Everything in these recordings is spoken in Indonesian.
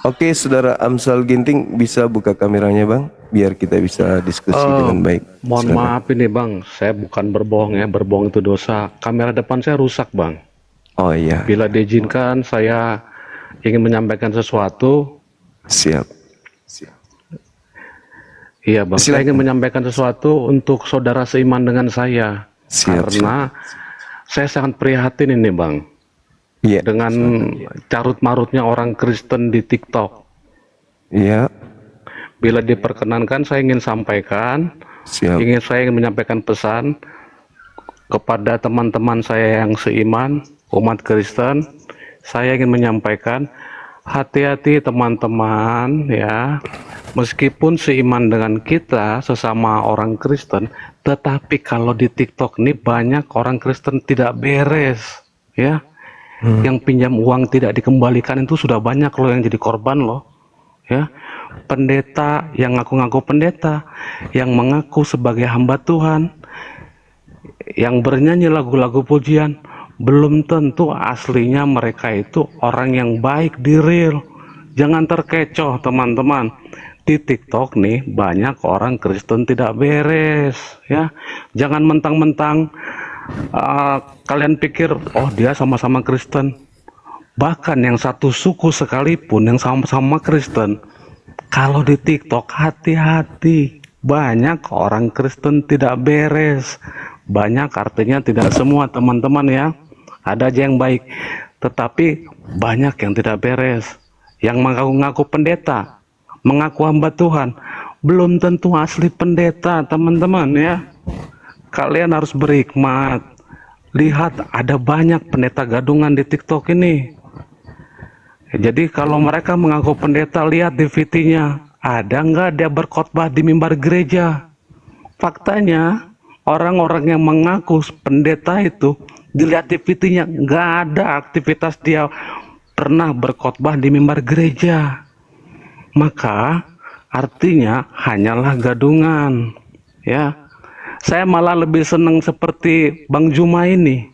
Oke, Saudara Amsal Ginting bisa buka kameranya Bang, biar kita bisa diskusi Eh, dengan baik. Mohon Silakan. maaf ini Bang, saya bukan berbohong ya, berbohong itu dosa. Kamera depan saya rusak Bang. Oh iya, Bila diizinkan, saya ingin menyampaikan sesuatu. siap. Iya Bang, saya ingin Silakan. menyampaikan sesuatu untuk saudara seiman dengan saya. Siap. Karena saya sangat prihatin ini Bang, Iya, dengan silakan. carut-marutnya orang Kristen di TikTok. Iya, Bila diperkenankan, saya ingin sampaikan, siap. saya ingin menyampaikan pesan kepada teman-teman saya yang seiman, umat Kristen. Saya ingin menyampaikan, hati-hati teman-teman ya, meskipun seiman dengan kita sesama orang Kristen, tetapi kalau di TikTok ini banyak orang Kristen tidak beres ya, yang pinjam uang tidak dikembalikan, itu sudah banyak loh yang jadi korban loh ya. Pendeta yang ngaku-ngaku pendeta, yang mengaku sebagai hamba Tuhan, yang bernyanyi lagu-lagu pujian, belum tentu aslinya mereka itu orang yang baik di real. Jangan terkecoh teman-teman. Di TikTok nih banyak orang Kristen tidak beres ya. Jangan mentang-mentang kalian pikir oh dia sama-sama Kristen. Bahkan yang satu suku sekalipun yang sama-sama Kristen, kalau di TikTok hati-hati, banyak orang Kristen tidak beres. Banyak artinya tidak semua teman-teman ya. Ada aja yang baik, tetapi banyak yang tidak beres. Yang mengaku-ngaku pendeta, mengaku hamba Tuhan, belum tentu asli pendeta teman-teman ya. Kalian harus berhikmat. Lihat ada banyak pendeta gadungan di TikTok ini. Jadi kalau mereka mengaku pendeta, lihat di VT-nya, ada nggak dia berkhotbah di mimbar gereja? Faktanya, orang-orang yang mengaku pendeta itu, dilihat di VT-nya, nggak ada aktivitas dia pernah berkhotbah di mimbar gereja. Maka, artinya hanyalah gadungan. Ya, saya malah lebih senang seperti Bang Juma ini,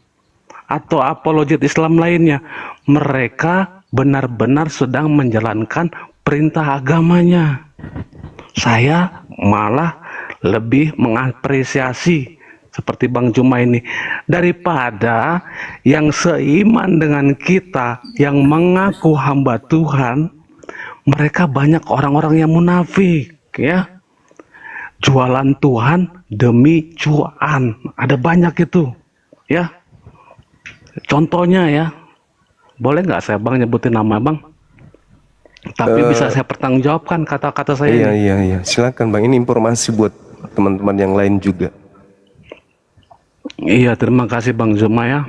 atau apologet Islam lainnya. Mereka benar-benar sedang menjalankan perintah agamanya. Saya malah lebih mengapresiasi seperti Bang Juma ini daripada yang seiman dengan kita, yang mengaku hamba Tuhan. Mereka banyak orang-orang yang munafik ya, jualan Tuhan demi cuan. Ada banyak itu ya. Contohnya ya, boleh nggak saya Bang nyebutin nama Bang? Tapi bisa Eh, saya pertanggungjawabkan kata-kata saya iya, ini. iya, iya. Silakan Bang. Ini informasi buat teman-teman yang lain juga. Iya, terima kasih Bang Zuma ya.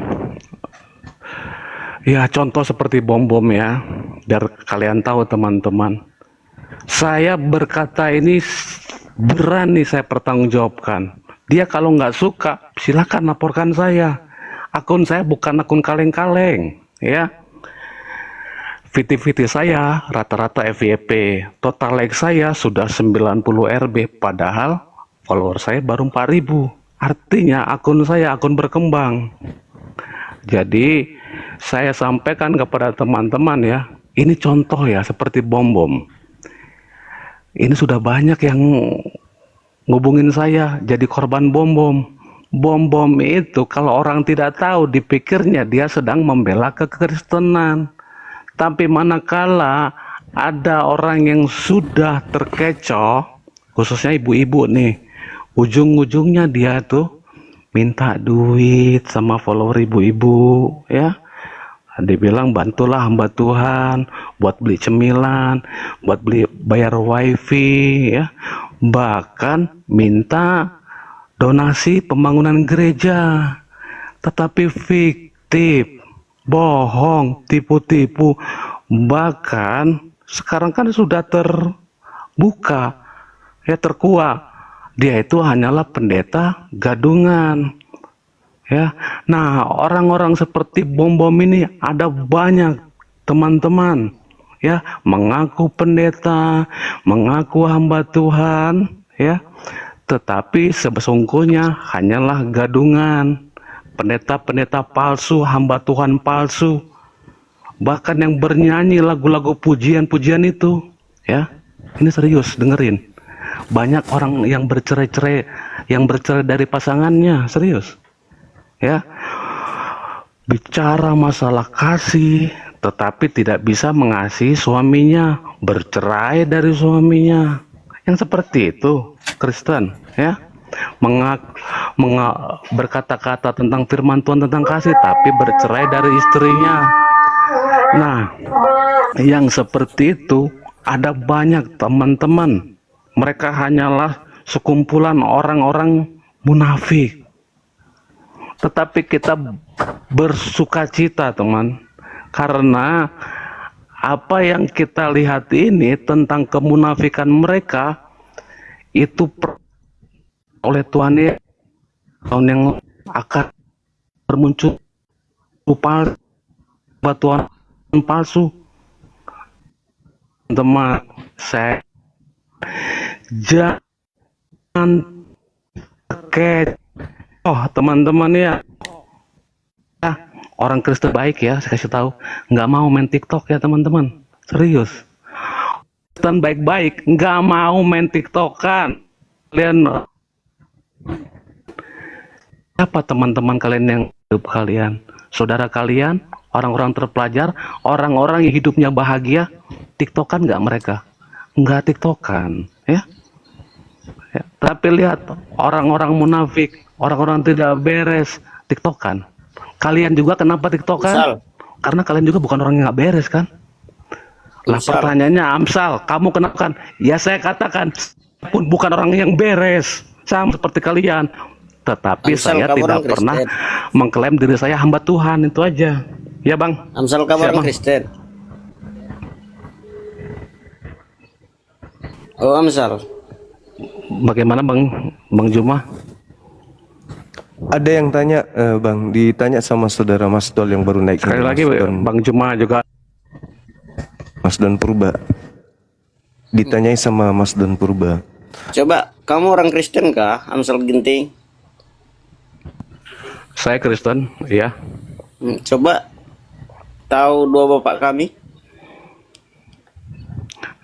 Ya, contoh seperti bom-bom ya, biar kalian tahu teman-teman. Saya berkata ini berani saya pertanggungjawabkan. Dia kalau nggak suka, silakan laporkan saya. Akun saya bukan akun kaleng-kaleng, ya. VT-VT saya rata-rata FYP. Total like saya sudah 90 RB, padahal follower saya baru 4.000. Artinya akun saya akun berkembang. Jadi saya sampaikan kepada teman-teman ya, ini contoh ya seperti bom-bom. Ini sudah banyak yang ngubungin saya jadi korban bom-bom. Bom-bom itu kalau orang tidak tahu dipikirnya dia sedang membela kekristenan. Tapi manakala ada orang yang sudah terkecoh, khususnya ibu-ibu nih, ujung-ujungnya dia tuh minta duit sama follower ibu-ibu ya. Dibilang bantulah hamba Tuhan buat beli cemilan, buat beli bayar wifi ya. Bahkan minta donasi pembangunan gereja. Tetapi fiktif, bohong, tipu-tipu. Bahkan sekarang kan sudah terbuka ya, terkuak. Dia itu hanyalah pendeta gadungan. Ya, nah orang-orang seperti bom-bom ini ada banyak teman-teman ya, mengaku pendeta, mengaku hamba Tuhan ya, tetapi sesungguhnya hanyalah gadungan, pendeta-pendeta palsu, hamba Tuhan palsu. bahkan yang bernyanyi lagu-lagu pujian-pujian itu, ya. Ini serius, dengerin. Banyak orang yang bercerai-cerai, yang bercerai dari pasangannya, serius. Ya. Bicara masalah kasih, tetapi tidak bisa mengasihi suaminya, bercerai dari suaminya. Yang seperti itu, Kristen, ya. Berkata-kata tentang firman Tuhan tentang kasih, tapi bercerai dari istrinya. Nah, yang seperti itu ada banyak teman-teman. Mereka hanyalah sekumpulan orang-orang munafik. Tetapi kita bersukacita, teman, karena apa yang kita lihat ini tentang kemunafikan mereka itu oleh Tuhan ya, tahun yang akan bermuncul batuan palsu. Teman, saya jangan teman-teman ya. Orang Kristen baik ya, saya kasih tahu, nggak mau main TikTok ya teman-teman, serius. Kristen baik-baik nggak mau main TikTokan. Kalian apa teman-teman kalian yang hidup kalian, saudara kalian, orang-orang terpelajar, orang-orang yang hidupnya bahagia, TikTokan nggak mereka? Nggak TikTokan, ya. Tapi lihat orang-orang munafik, orang-orang tidak beres, TikTokan. Kalian juga kenapa TikTokan? Karena kalian juga bukan orang yang nggak beres kan? Lah pertanyaannya, Amsal, kamu kenapa kan? Ya saya katakan, pun bukan orang yang beres, sama seperti kalian. Tetapi Amsal, saya tidak pernah mengklaim diri saya hamba Tuhan, itu aja. Ya Bang. Amsal, kamu orang Kristen. Oh Amsal. Bagaimana Bang Juma? Ada yang tanya, Bang, ditanya sama saudara Mas Dol yang baru naik. Sekali lagi, Bang Juma juga. Mas Don Purba. Ditanyai sama Mas Don Purba. Coba, kamu orang Kristen kah, Amsal Ginting? Saya Kristen, ya. Coba, tahu dua bapak kami?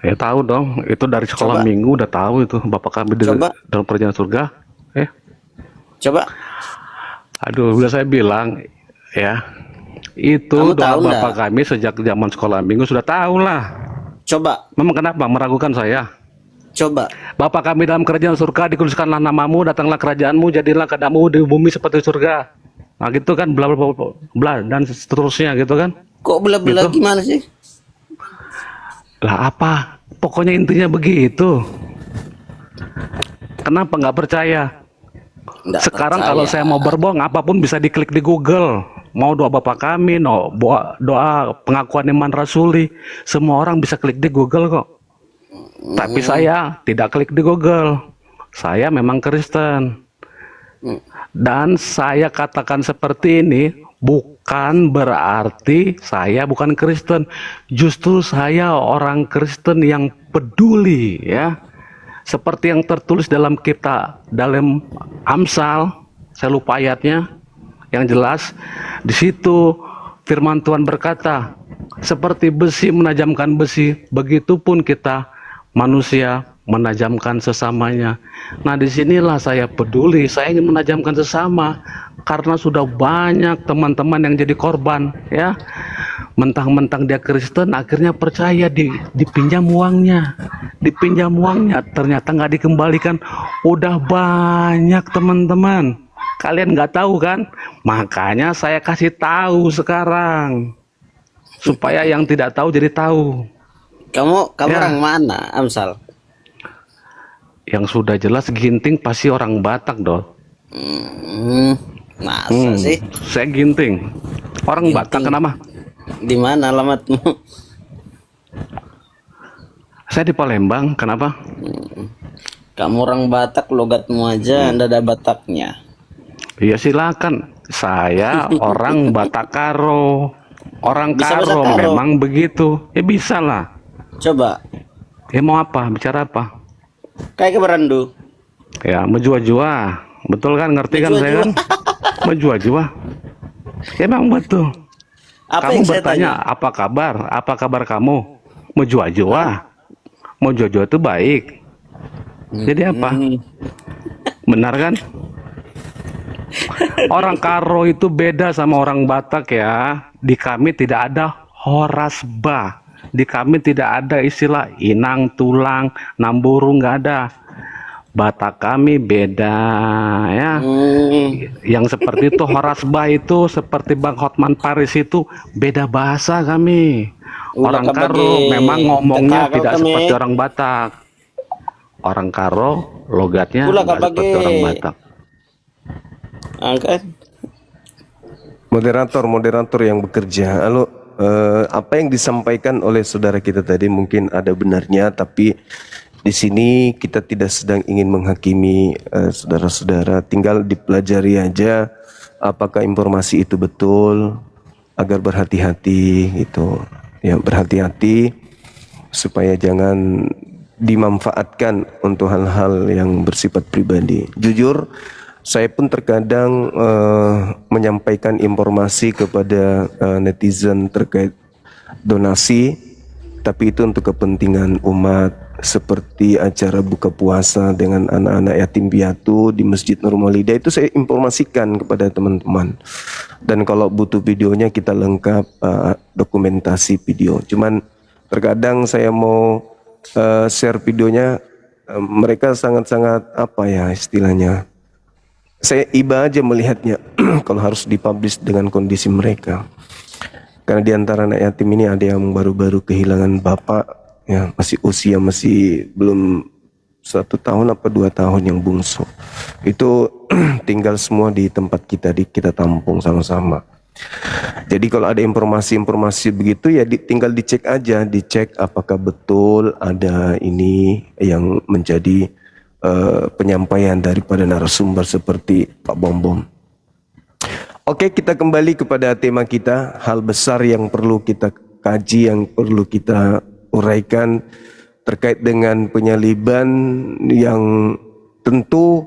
Ya tahu dong, itu dari sekolah minggu udah tahu itu bapak kami dalam perjalanan surga. Coba. Aduh, udah saya bilang ya, itu kamu doa tahu bapak kami sejak zaman sekolah minggu sudah tahu lah. Coba. Memang kenapa meragukan saya? Coba. Bapak kami dalam kerajaan surga, dikuduskanlah namamu, datanglah kerajaanmu, jadilah kehendakmu di bumi seperti surga. Nah gitu kan, bla bla bla dan seterusnya gitu kan. Kok bla bla gitu? Gimana sih? Lah apa? Pokoknya intinya begitu. Kenapa nggak percaya? Sekarang percaya. Kalau saya mau berbohong, apapun bisa diklik di Google. Mau doa Bapak kami, doa pengakuan iman rasuli, semua orang bisa klik di Google kok. Tapi saya tidak klik di Google. Saya memang Kristen. Dan saya katakan seperti ini bukan berarti saya bukan Kristen. Justru saya orang Kristen yang peduli, ya. Seperti yang tertulis dalam dalam Amsal, saya lupa ayatnya, yang jelas di situ firman Tuhan berkata, seperti besi menajamkan besi, begitupun kita manusia menajamkan sesamanya. Nah disinilah saya peduli, saya ingin menajamkan sesama, karena sudah banyak teman-teman yang jadi korban, ya. Mentang-mentang dia Kristen, akhirnya percaya dipinjam uangnya, ternyata nggak dikembalikan. Udah banyak teman-teman, kalian nggak tahu kan? Makanya saya kasih tahu sekarang, supaya yang tidak tahu jadi tahu. Kamu ya. Orang mana, Amsal? Yang sudah jelas Ginting pasti orang Batak dong. Masa sih? Saya Ginting, orang Ginting. Batak. Kenapa? Di mana alamatmu? Saya di Palembang. Kenapa? Kamu orang Batak, logatmu aja Anda ada Bataknya. Iya silakan. Saya orang Batakaro, orang Karo, memang begitu. Ya bisa lah. Coba. Ya mau apa? Bicara apa? Kayak ke Berandu. Ya menjua-jua. Betul kan? Ngerti kan saya kan? Menjua-jua. Emang betul. Apa Kamu yang saya bertanya tanya? apa kabar? Apa kabar kamu? Mau jua-jua? Mau jua-jua itu baik. Jadi apa? Hmm. Benar kan? Orang Karo itu beda sama orang Batak ya. Di kami tidak ada horasba. Di kami tidak ada istilah inang, tulang, namburu, nggak ada. Batak kami beda ya. Hmm. Yang seperti itu horasba itu seperti Bang Hotman Paris itu beda bahasa kami. Ulah Orang kabagi Karo memang ngomongnya tekakal tidak kami. seperti orang Batak. Orang Karo logatnya Ulah nggak kabagi seperti orang Batak. angkat. Moderator yang bekerja. Halo, apa yang disampaikan oleh saudara kita tadi mungkin ada benarnya, tapi di sini kita tidak sedang ingin menghakimi saudara-saudara. Tinggal dipelajari aja apakah informasi itu betul, agar berhati-hati gitu. Ya, berhati-hati supaya jangan dimanfaatkan untuk hal-hal yang bersifat pribadi. Jujur, saya pun terkadang menyampaikan informasi kepada netizen terkait donasi, tapi itu untuk kepentingan umat, seperti acara buka puasa dengan anak-anak yatim piatu di Masjid Nur Maulida, itu saya informasikan kepada teman-teman. Dan kalau butuh videonya kita lengkap dokumentasi video. Cuman terkadang saya mau share videonya, mereka sangat-sangat apa ya istilahnya, saya iba aja melihatnya kalau harus dipublish dengan kondisi mereka. Karena di antara anak yatim ini ada yang baru-baru kehilangan bapak, ya masih usia masih belum 1 tahun apa 2 tahun yang bungsu. Itu tinggal semua di tempat kita tampung sama-sama. Jadi kalau ada informasi-informasi begitu ya tinggal dicek aja, dicek apakah betul ada ini yang menjadi penyampaian daripada narasumber seperti Pak Bom. Oke, kita kembali kepada tema kita, hal besar yang perlu kita kaji, yang perlu kita uraikan terkait dengan penyaliban, yang tentu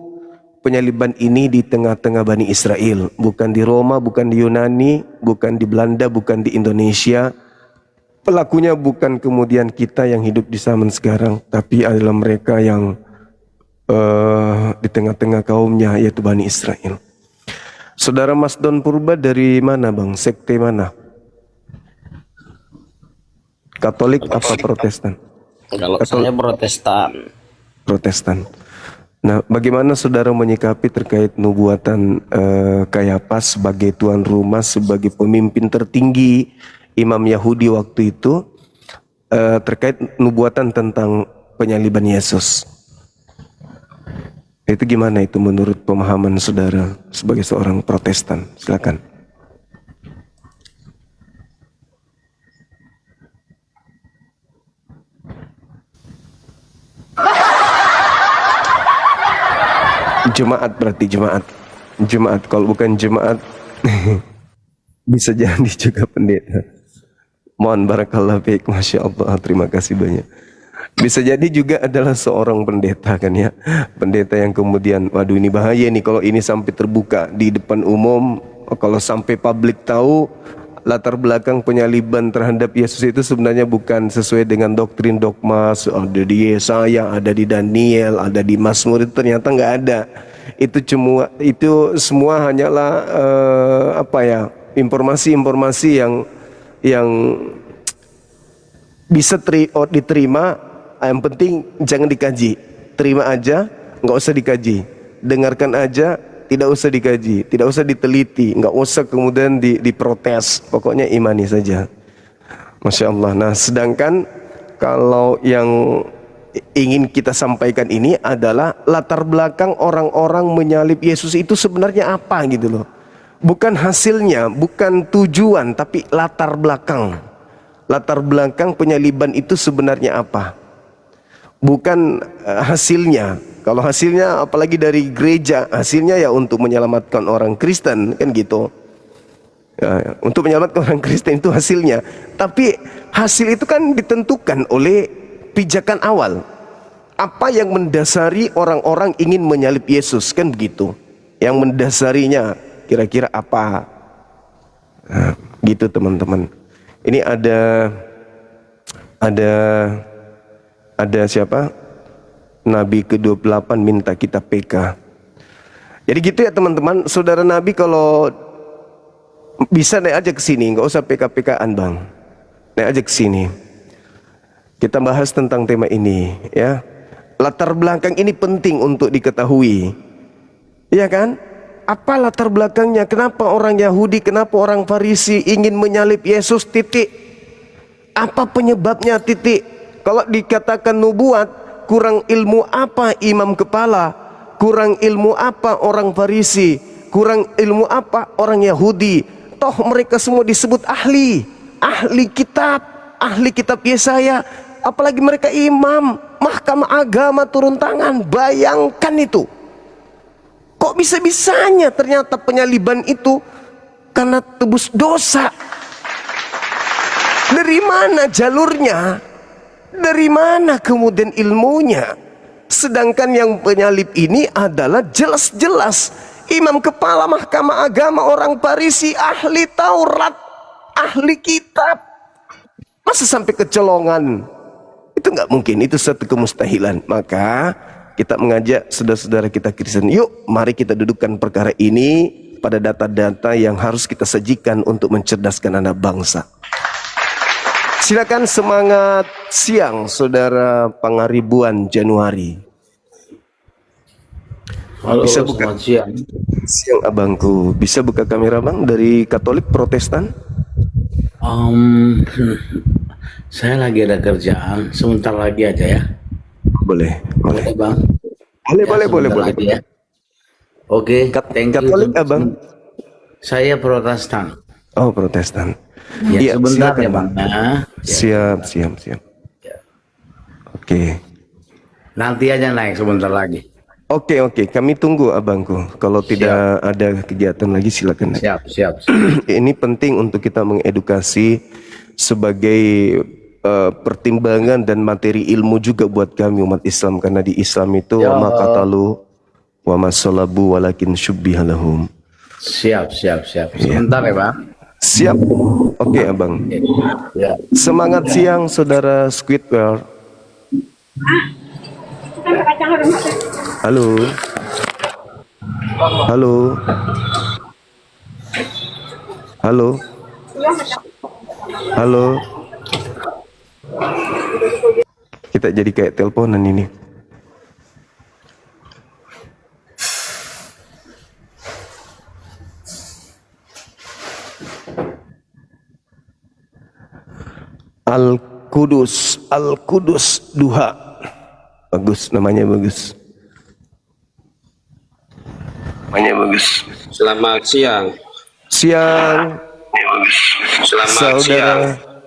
penyaliban ini di tengah-tengah Bani Israel, bukan di Roma, bukan di Yunani, bukan di Belanda, bukan di Indonesia. Pelakunya bukan kemudian kita yang hidup di zaman sekarang, tapi adalah mereka yang di tengah-tengah kaumnya, yaitu Bani Israel. Saudara Mas Don Purba dari mana bang? Sekte mana? Katolik apa Protestan? Kalau saya Protestan. Protestan. Nah, bagaimana saudara menyikapi terkait nubuatan Kayafas sebagai tuan rumah, sebagai pemimpin tertinggi imam Yahudi waktu itu, terkait nubuatan tentang penyaliban Yesus? Itu gimana itu menurut pemahaman saudara sebagai seorang Protestan? Silakan. Jemaat berarti jemaat. Kalau bukan jemaat bisa jadi juga pendeta. Mohon barakallah fiik, masya Allah, terima kasih banyak. Bisa jadi juga adalah seorang pendeta kan ya, pendeta yang kemudian waduh ini bahaya nih kalau ini sampai terbuka di depan umum, kalau sampai publik tahu latar belakang penyaliban terhadap Yesus itu sebenarnya bukan sesuai dengan doktrin dogma, ada di Yesaya, ada di Daniel, ada di Mazmur, itu ternyata nggak ada. Itu semua hanyalah informasi-informasi yang bisa diterima. Yang penting jangan dikaji, terima aja, nggak usah dikaji, dengarkan aja, tidak usah dikaji, tidak usah diteliti, nggak usah kemudian diprotes, pokoknya imani saja. Masya Allah. Nah, sedangkan kalau yang ingin kita sampaikan ini adalah latar belakang orang-orang menyalib Yesus itu sebenarnya apa gitu loh. Bukan hasilnya, bukan tujuan, tapi latar belakang. Latar belakang penyaliban itu sebenarnya apa? Bukan hasilnya. Kalau hasilnya apalagi dari gereja, hasilnya ya untuk menyelamatkan orang Kristen kan gitu ya, untuk menyelamatkan orang Kristen itu hasilnya. Tapi hasil itu kan ditentukan oleh pijakan awal. Apa yang mendasari orang-orang ingin menyalib Yesus kan begitu. Yang mendasarinya kira-kira apa? Nah, Gitu teman-teman. Ini ada siapa? Nabi ke-28 minta kita PK. Jadi gitu ya teman-teman. Saudara Nabi kalau bisa naik aja ke sini, nggak usah PK-PK-an bang. Naik aja ke sini. Kita bahas tentang tema ini, ya. Latar belakang ini penting untuk diketahui, ya kan? Apa latar belakangnya? Kenapa orang Yahudi, kenapa orang Farisi ingin menyalib Yesus? Titik. Apa penyebabnya? Titik. Kalau dikatakan nubuat, kurang ilmu apa imam kepala? Kurang ilmu apa orang Farisi? Kurang ilmu apa orang Yahudi? Toh mereka semua disebut ahli kitab Yesaya. Apalagi mereka imam, mahkamah agama turun tangan. Bayangkan itu. Kok bisa-bisanya ternyata penyaliban itu karena tebus dosa? Dari mana jalurnya? Dari mana kemudian ilmunya? Sedangkan yang penyalib ini adalah jelas-jelas imam kepala mahkamah agama orang Farisi, ahli Taurat, ahli kitab. Masa sampai kecolongan? Itu nggak mungkin, itu satu kemustahilan. Maka kita mengajak saudara-saudara kita Kristen, yuk mari kita dudukkan perkara ini pada data-data yang harus kita sajikan untuk mencerdaskan anak bangsa. Silakan semangat siang saudara Pangaribuan Januari. Halo, Bisa buka selamat siang. siang abangku, bisa buka kamera bang dari Katolik Protestan? Saya lagi ada kerjaan, sebentar lagi aja ya. Boleh, boleh. Boleh bang? Boleh, Ya, boleh, sebentar boleh. lagi ya. Oke, thank you. Katolik abang? Saya Protestan. Oh Protestan. Ya, Iya, sebentar silakan, ya bang. Bang. Ya. Siap. Ya. Oke. Nanti aja naik sebentar lagi. Oke, kami tunggu abangku. Kalau tidak ada kegiatan lagi silakan. Siap. Ini penting untuk kita mengedukasi sebagai pertimbangan dan materi ilmu juga buat kami umat Islam, karena di Islam itu wa ma qatalu wa ma salabu walakin syubbiha lahum. Siap. Sebentar ya bang. Siap. Oke abang. Ya. Semangat siang saudara Squidward. Halo. Kita jadi kayak teleponan ini. Al-Qudus Duha. Bagus, namanya bagus. Selamat siang. Siang. Selamat Saudara. siang.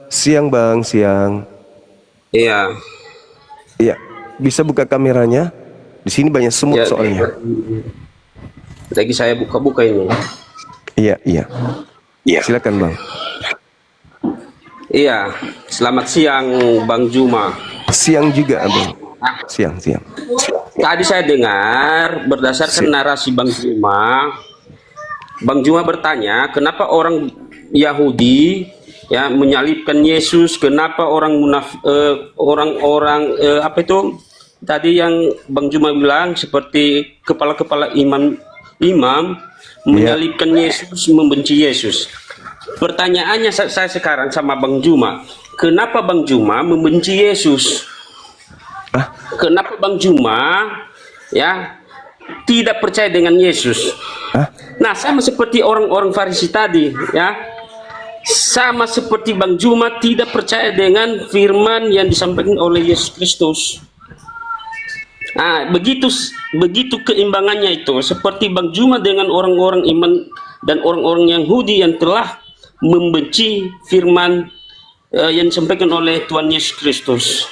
Siang bang, siang. Iya. Iya, bisa buka kameranya. Di sini banyak semut Ya, soalnya. lagi saya buka-buka ini. Iya. Silakan bang. Iya. Selamat siang Bang Juma. Siang juga abang. Siang. Tadi saya dengar berdasarkan narasi Bang Juma bertanya, kenapa orang Yahudi ya menyalibkan Yesus, kenapa orang-orang apa itu tadi yang Bang Juma bilang seperti kepala-kepala imam menyalibkan Yesus, membenci Yesus. Pertanyaannya saya sekarang sama Bang Juma, kenapa Bang Juma membenci Yesus? Kenapa Bang Juma ya tidak percaya dengan Yesus? Nah, sama seperti orang-orang Farisi tadi ya. Sama seperti Bang Juma tidak percaya dengan firman yang disampaikan oleh Yesus Kristus. Nah, begitu keimbangannya itu, seperti Bang Juma dengan orang-orang iman dan orang-orang Yahudi yang telah membenci firman yang disampaikan oleh Tuhan Yesus Kristus.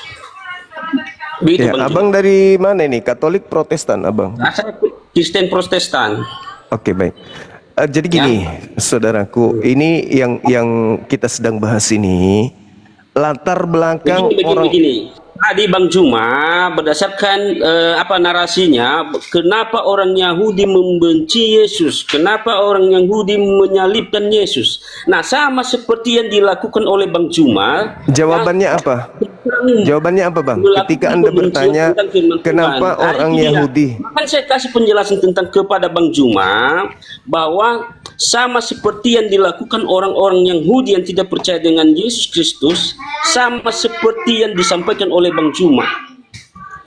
Begitu, Ya, Bang abang Juma. dari mana ini? Katolik Protestan abang? Nah, saya Kristen Protestan. Oke, baik. Jadi gini, saudaraku, ini yang kita sedang bahas ini latar belakang Begini, orang. begini. Tadi Bang Juma berdasarkan apa narasinya, kenapa orang Yahudi membenci Yesus, kenapa orang Yahudi menyalibkan Yesus. Nah, sama seperti yang dilakukan oleh Bang Juma. Jawabannya apa? Jawabannya apa, Bang? Ketika Anda bertanya kenapa orang Yahudi, maka saya kasih penjelasan tentang kepada Bang Juma bahwa sama seperti yang dilakukan orang-orang Yahudi yang tidak percaya dengan Yesus Kristus, sama seperti yang disampaikan oleh Bang Juma.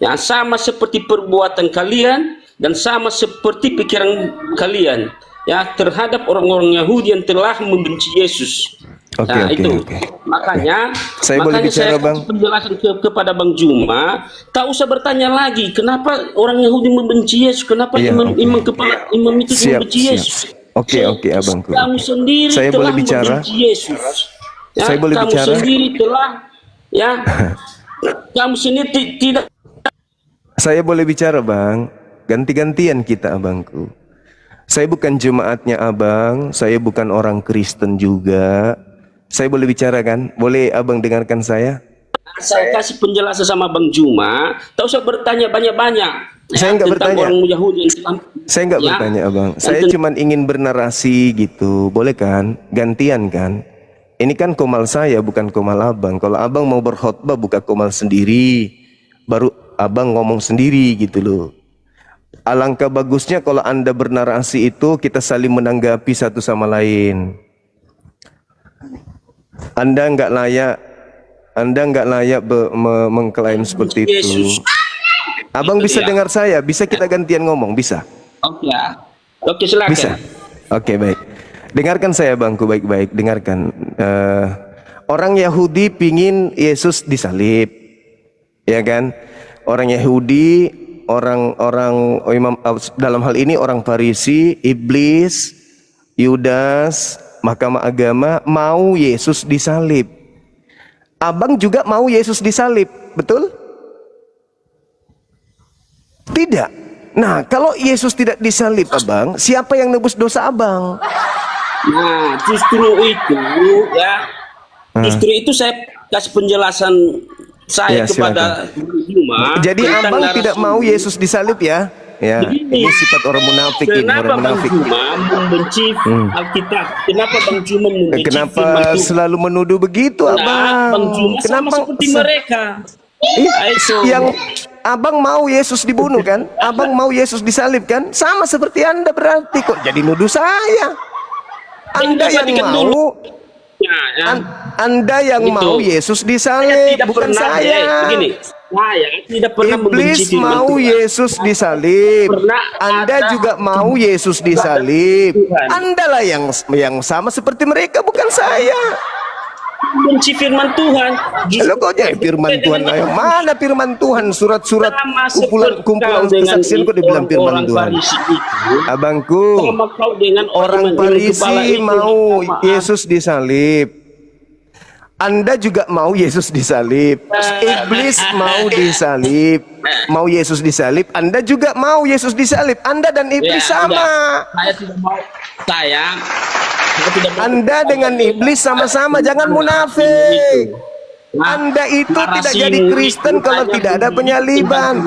Ya, sama seperti perbuatan kalian dan sama seperti pikiran kalian ya terhadap orang-orang Yahudi yang telah membenci Yesus. Nah, itu. Makanya saya boleh bicara, saya Bang? penjelasan kepada Bang Juma, tak usah bertanya lagi kenapa orang Yahudi membenci Yesus, kenapa imam kepala imam itu membenci Yesus. Oke, abangku. Kamu sendiri Saya telah boleh bicara? membenci Yesus. Ya, Saya boleh kamu bicara? sendiri telah ya kamu sendiri tidak. Saya boleh bicara, Bang? Ganti-gantian kita, abangku. Saya bukan jemaatnya abang, saya bukan orang Kristen juga. Saya boleh bicara kan? Boleh abang dengarkan saya? Saya kasih penjelasan sama Bang Juma, tak usah bertanya banyak-banyak. Saya nggak tentang bertanya. orang Yahudi yang Saya nggak bertanya, abang. Saya cuma ingin bernarasi gitu, boleh kan? Gantian kan? Ini kan komal saya, bukan komal abang. Kalau abang mau berkhotbah buka komal sendiri, baru abang ngomong sendiri gitu loh. Alangkah bagusnya kalau Anda bernarasi itu kita saling menanggapi satu sama lain. Anda nggak layak mengklaim seperti itu. Abang bisa dengar saya, bisa kita gantian ngomong, bisa? Oke, oke silakan. Bisa. Oke, baik. Dengarkan saya, bangku, baik-baik. Dengarkan. Orang Yahudi pingin Yesus disalib, ya kan? Orang Yahudi, orang imam dalam hal ini orang Farisi, iblis, Yudas, mahkamah agama mau Yesus disalib. Abang juga mau Yesus disalib, betul? Tidak. Nah, kalau Yesus tidak disalib, abang, siapa yang nebus dosa abang? Nah, justru itu saya kasih penjelasan saya kepada Juma. Jadi abang tidak mau Yesus disalib ya? Ya, ini sifat orang munafik ini, orang munafik. Kenapa Bang Juma membenci Alkitab? Kenapa Bang Juma membenci Kenapa firman Tuhan? selalu menuduh begitu, Nah, abang? Bang Juma sama Kenapa seperti mereka. yang abang mau Yesus dibunuh kan? Abang mau Yesus disalib kan? Sama seperti Anda berarti, kok jadi nuduh saya? Anda yang mau Anda yang mau Yesus disalib, bukan saya. Begini, saya tidak pernah Iblis membenci firman mau Tuhan. Yesus disalib. Anda juga mau Yesus disalib. Anda lah yang sama seperti mereka, bukan saya. Benci firman Tuhan. Lo kok jadi firman Tuhan? Ayo, mana firman Tuhan? Surat-surat kumpulan kesaksian kok dibilang firman Tuhan. Abangku, orang Farisi mau Yesus disalib. Anda juga mau Yesus disalib. Iblis mau disalib. Mau Yesus disalib. Anda juga mau Yesus disalib. Anda dan iblis sama. Saya tidak mau. Saya tidak mau. Anda dengan iblis sama-sama. Jangan munafik. Anda itu tidak jadi Kristen kalau tidak ada penyaliban.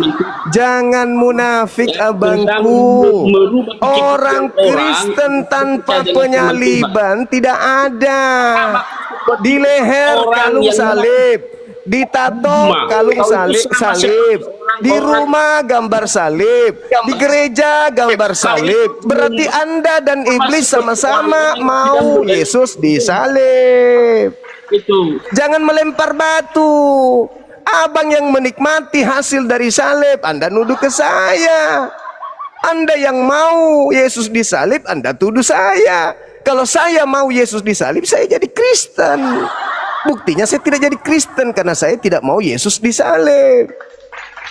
Jangan munafik, abangku. Orang Kristen tanpa penyaliban tidak ada. Di leher kalung salib, ditato kalung salib, di rumah gambar salib, di gereja gambar salib. Berarti Anda dan iblis sama-sama mau Yesus disalib. Jangan melempar batu. Abang yang menikmati hasil dari salib, Anda nuduh ke saya. Anda yang mau Yesus disalib, Anda tuduh saya. Kalau saya mau Yesus disalib, saya jadi Kristen. Buktinya saya tidak jadi Kristen karena saya tidak mau Yesus disalib.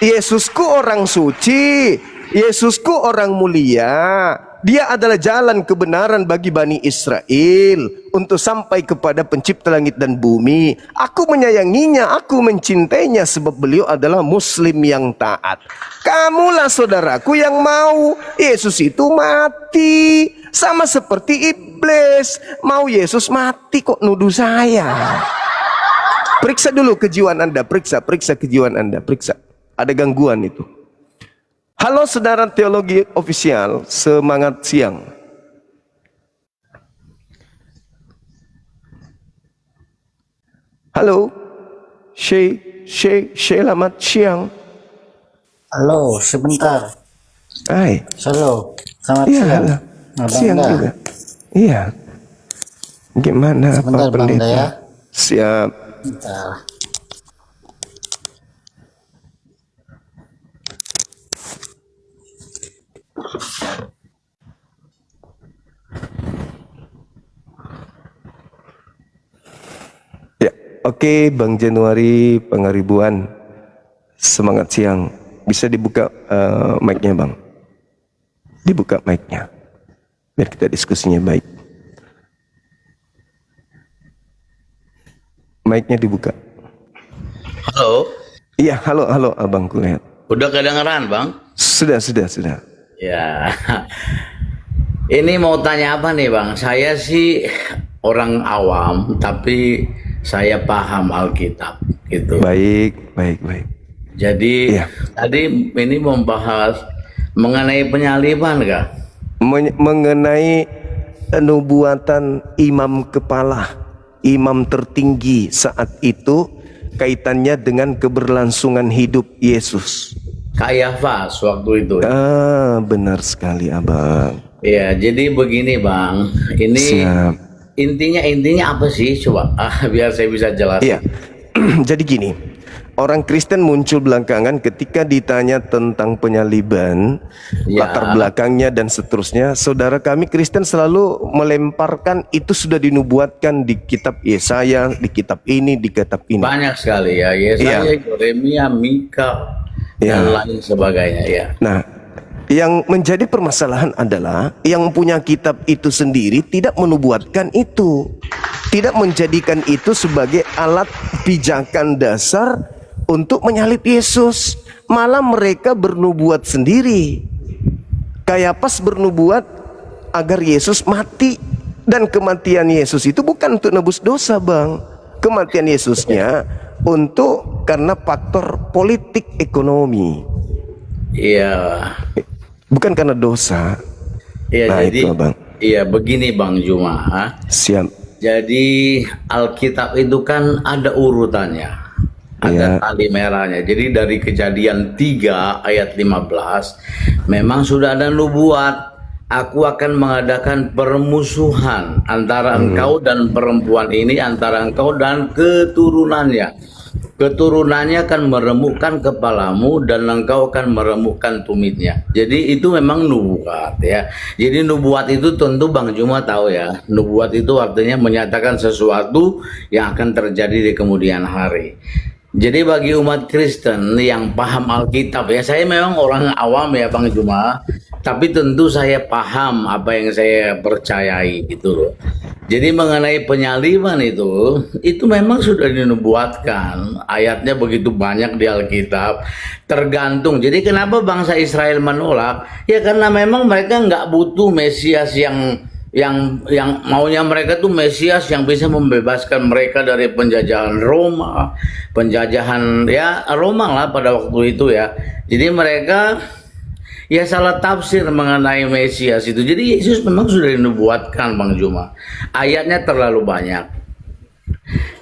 Yesusku orang suci, Yesusku orang mulia. Dia adalah jalan kebenaran bagi Bani Israel untuk sampai kepada pencipta langit dan bumi. Aku menyayanginya, aku mencintainya sebab beliau adalah muslim yang taat. Kamulah saudaraku yang mau Yesus itu mati. Sama seperti iblis, mau Yesus mati kok nuduh saya. Periksa dulu kejiwaan Anda, periksa kejiwaan Anda, periksa. Ada gangguan itu. Halo saudara teologi ofisial, semangat siang. Halo, selamat siang. Halo, sebentar. Hai. Halo, selamat Iya, siang. halo. Abang Siang dah. juga. Iya. Gimana Sebentar, Pak Bang Pendeta? Daya. Siap. Bentar. Ya, oke Bang Januari Pangaribuan. Semangat siang. Bisa dibuka mic-nya Bang. Dibuka mic-nya. Biar kita diskusinya baik. Mic-nya dibuka. Halo, Iya, halo Abang kulihat. udah kedengeran bang? Sudah. Ya, ini mau tanya apa nih bang? Saya sih orang awam, tapi saya paham Alkitab gitu. Baik. Jadi Iya. tadi ini membahas mengenai penyaliban kah? Mengenai nubuatan imam kepala, imam tertinggi saat itu, kaitannya dengan keberlangsungan hidup Yesus. Kayafas waktu itu. Benar sekali Abang. Ya, jadi begini bang, ini Siap. intinya apa sih? Coba biar saya bisa jelasin. Iya. Jadi gini, orang Kristen muncul belakangan ketika ditanya tentang penyaliban, Ya. latar belakangnya dan seterusnya. Saudara kami Kristen selalu melemparkan itu sudah dinubuatkan di kitab Yesaya, di kitab ini, di kitab ini. Banyak sekali ya, Yesaya, Iya. Yeremia, Mika, dan Iya. lain sebagainya ya. Nah, yang menjadi permasalahan adalah yang punya kitab itu sendiri tidak menubuatkan itu, tidak menjadikan itu sebagai alat pijakan dasar untuk menyalib Yesus. Malah mereka bernubuat sendiri. Kayafas bernubuat agar Yesus mati, dan kematian Yesus itu bukan untuk nebus dosa Bang. Kematian Yesusnya untuk karena faktor politik ekonomi, Iya, bukan karena dosa. iya Nah, jadi, itu, Bang. iya begini Bang Juma. Siap. Jadi Alkitab itu kan ada urutannya, Iya. ada tali merahnya. Jadi dari Kejadian 3 ayat 15, memang sudah ada nubuat. Aku akan mengadakan permusuhan antara engkau dan perempuan ini, antara engkau dan keturunannya. Keturunannya akan meremukkan kepalamu dan engkau akan meremukkan tumitnya. Jadi itu memang nubuat ya. Jadi nubuat itu tentu Bang Juma tahu ya. Nubuat itu artinya menyatakan sesuatu yang akan terjadi di kemudian hari. Jadi bagi umat Kristen yang paham Alkitab ya, saya memang orang awam ya Bang Juma, tapi tentu saya paham apa yang saya percayai gitu loh. Jadi mengenai penyaliban itu memang sudah dinubuatkan. Ayatnya begitu banyak di Alkitab. Tergantung. Jadi kenapa bangsa Israel menolak? Ya karena memang mereka nggak butuh Mesias yang maunya mereka tuh Mesias yang bisa membebaskan mereka dari penjajahan Roma, penjajahan ya Roma lah pada waktu itu ya. Jadi mereka ya salah tafsir mengenai Mesias itu. Jadi Yesus memang sudah dinubuatkan Bang Juma. Ayatnya terlalu banyak.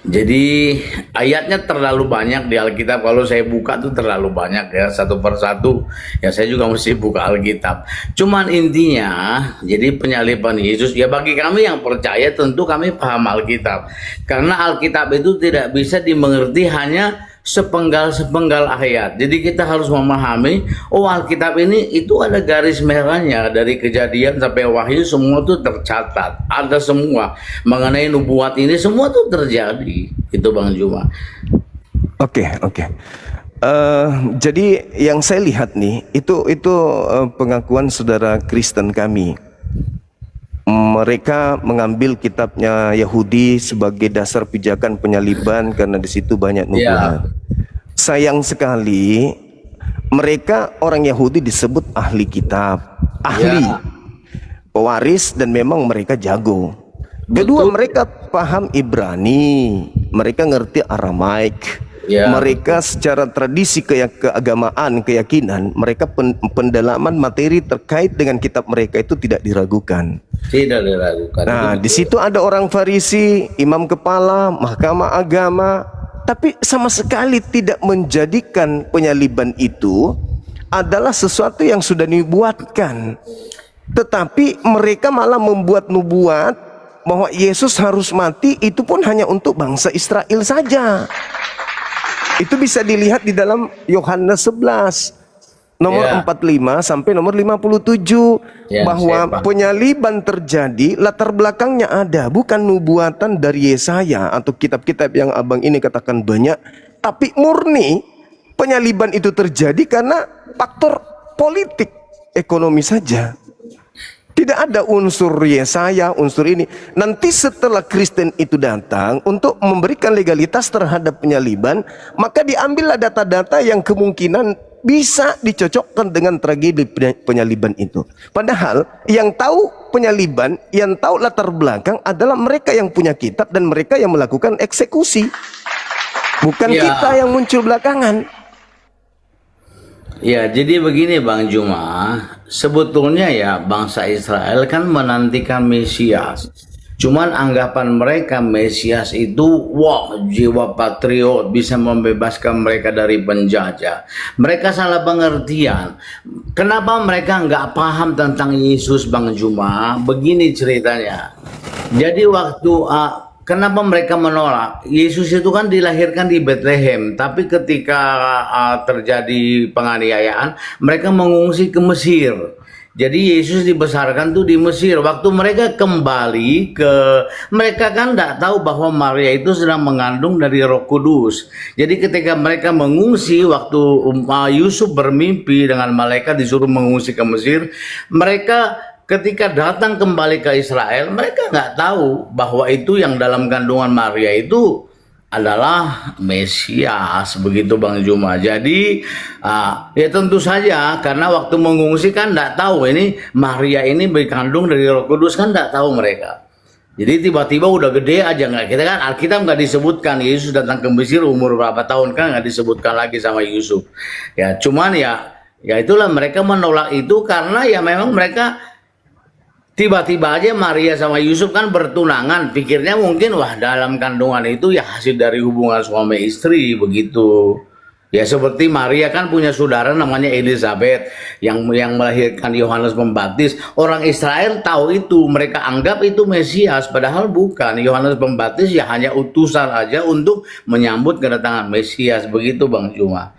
Jadi ayatnya terlalu banyak di Alkitab. Kalau saya buka tuh terlalu banyak ya, satu persatu. Ya saya juga mesti buka Alkitab. Cuman intinya, jadi penyaliban Yesus ya bagi kami yang percaya tentu kami paham Alkitab. Karena Alkitab itu tidak bisa dimengerti hanya sepenggal-sepenggal ayat. Jadi kita harus memahami, oh Alkitab ini itu ada garis merahnya dari Kejadian sampai Wahyu, semua itu tercatat. Ada semua mengenai nubuat ini, semua itu terjadi. Itu Bang Juma. Oke. Jadi yang saya lihat nih itu pengakuan saudara Kristen kami. Mereka mengambil kitabnya Yahudi sebagai dasar pijakan penyaliban karena di situ banyak nubuat. Sayang sekali mereka orang Yahudi disebut ahli kitab, ahli, pewaris, dan memang mereka jago. Kedua, mereka paham Ibrani, mereka ngerti Aramaik. Ya, Mereka secara tradisi keagamaan, keyakinan, mereka pendalaman materi terkait dengan kitab mereka itu tidak diragukan. tidak diragukan. Nah, Itu di situ ada orang Farisi, imam kepala, mahkamah agama, tapi sama sekali tidak menjadikan penyaliban itu adalah sesuatu yang sudah dibuatkan. Tetapi mereka malah membuat nubuat bahwa Yesus harus mati, itu pun hanya untuk bangsa Israel saja. Itu bisa dilihat di dalam Yohanes 11 nomor Ya. 45 sampai nomor 57, Ya, bahwa saya paham. penyaliban terjadi, latar belakangnya ada, bukan nubuatan dari Yesaya atau kitab-kitab yang abang ini katakan banyak, tapi murni penyaliban itu terjadi karena faktor politik, ekonomi saja. Tidak ada unsur Yesaya, unsur ini. Nanti setelah Kristen itu datang untuk memberikan legalitas terhadap penyaliban, maka diambillah data-data yang kemungkinan bisa dicocokkan dengan tragedi penyaliban itu. Padahal yang tahu penyaliban, yang tahu latar belakang adalah mereka yang punya kitab dan mereka yang melakukan eksekusi. Bukan Ya. kita yang muncul belakangan. Ya, jadi begini Bang Juma, sebetulnya ya bangsa Israel kan menantikan Mesias. Cuman anggapan mereka Mesias itu, wah, jiwa patriot bisa membebaskan mereka dari penjajah. Mereka salah pengertian. Kenapa mereka nggak paham tentang Yesus, Bang Juma? Begini ceritanya. Jadi waktu kenapa mereka menolak? Yesus itu kan dilahirkan di Bethlehem, tapi ketika terjadi penganiayaan, mereka mengungsi ke Mesir. Jadi Yesus dibesarkan tuh di Mesir. Waktu mereka kembali mereka kan tidak tahu bahwa Maria itu sedang mengandung dari Roh Kudus. Jadi ketika mereka mengungsi, waktu Yusuf bermimpi dengan malaikat disuruh mengungsi ke Mesir, mereka ketika datang kembali ke Israel, mereka nggak tahu bahwa itu yang dalam kandungan Maria itu adalah Mesias, begitu Bang Juma. Jadi ya tentu saja karena waktu mengungsi kan nggak tahu ini Maria ini berkandung dari Roh Kudus, kan nggak tahu mereka. Jadi tiba-tiba udah gede aja, nggak, kita kan Alkitab nggak disebutkan Yesus datang ke Mesir umur berapa tahun, kan nggak disebutkan lagi sama Yusuf. Ya cuman ya itulah mereka menolak itu karena ya memang mereka tiba-tiba aja Maria sama Yusuf kan bertunangan, pikirnya mungkin wah dalam kandungan itu ya hasil dari hubungan suami istri begitu. Ya seperti Maria kan punya saudara namanya Elizabeth yang melahirkan Yohanes Pembaptis. Orang Israel tahu itu, mereka anggap itu Mesias, padahal bukan. Yohanes Pembaptis ya hanya utusan aja untuk menyambut kedatangan Mesias, begitu Bang Juma.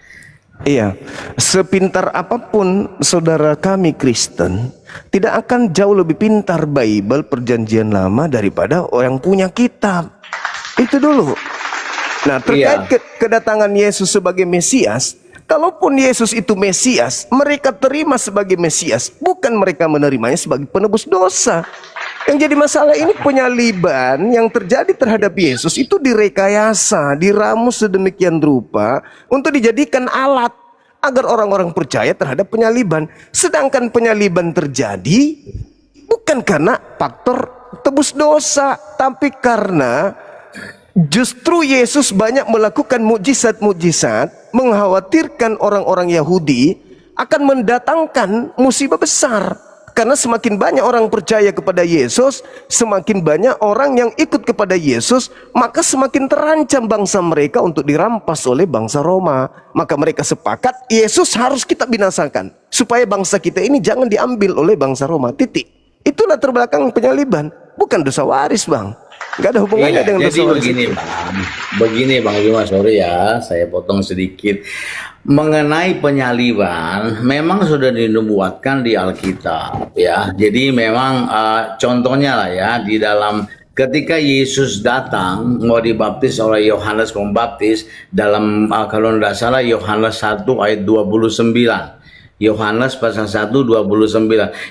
Iya, sepintar apapun saudara kami Kristen, tidak akan jauh lebih pintar Bible perjanjian lama daripada orang punya kitab. Itu dulu. Nah, terkait kedatangan Yesus sebagai Mesias, kalaupun Yesus itu Mesias, mereka terima sebagai Mesias, bukan mereka menerimanya sebagai penebus dosa. Yang jadi masalah ini penyaliban yang terjadi terhadap Yesus itu direkayasa, diramu sedemikian rupa untuk dijadikan alat agar orang-orang percaya terhadap penyaliban. Sedangkan penyaliban terjadi bukan karena faktor tebus dosa, tapi karena justru Yesus banyak melakukan mukjizat-mukjizat, mengkhawatirkan orang-orang Yahudi akan mendatangkan musibah besar. Karena semakin banyak orang percaya kepada Yesus, semakin banyak orang yang ikut kepada Yesus, maka semakin terancam bangsa mereka untuk dirampas oleh bangsa Roma. Maka mereka sepakat Yesus harus kita binasakan supaya bangsa kita ini jangan diambil oleh bangsa Roma. Titik. Itulah terbelakang penyaliban, bukan dosa waris, Bang. Gak ada hubungannya dengan dosa waris. Begini Bang Juma, sorry ya, saya potong sedikit. Mengenai penyaliban, memang sudah dinubuatkan di Alkitab ya. Jadi memang contohnya lah ya, di dalam ketika Yesus datang mau dibaptis oleh Yohanes Pembaptis, dalam kalau tidak salah Yohanes 1 ayat 29. Yohanes pasal 1 29.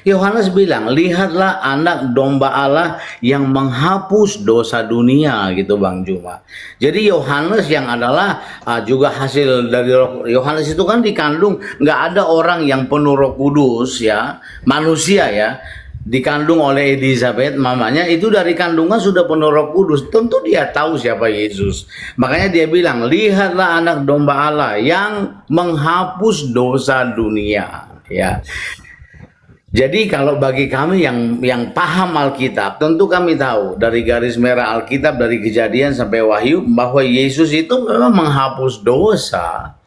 Yohanes bilang, lihatlah anak domba Allah yang menghapus dosa dunia, gitu Bang Juma. Jadi Yohanes yang adalah juga hasil dari Yohanes itu kan dikandung, nggak ada orang yang penuh Roh Kudus ya, manusia ya, dikandung oleh Elizabeth, mamanya itu dari kandungan sudah penuh Roh Kudus. Tentu dia tahu siapa Yesus. Makanya dia bilang, lihatlah anak domba Allah yang menghapus dosa dunia. Ya. Jadi kalau bagi kami yang paham Alkitab, tentu kami tahu dari garis merah Alkitab dari Kejadian sampai Wahyu bahwa Yesus itu memang menghapus dosa.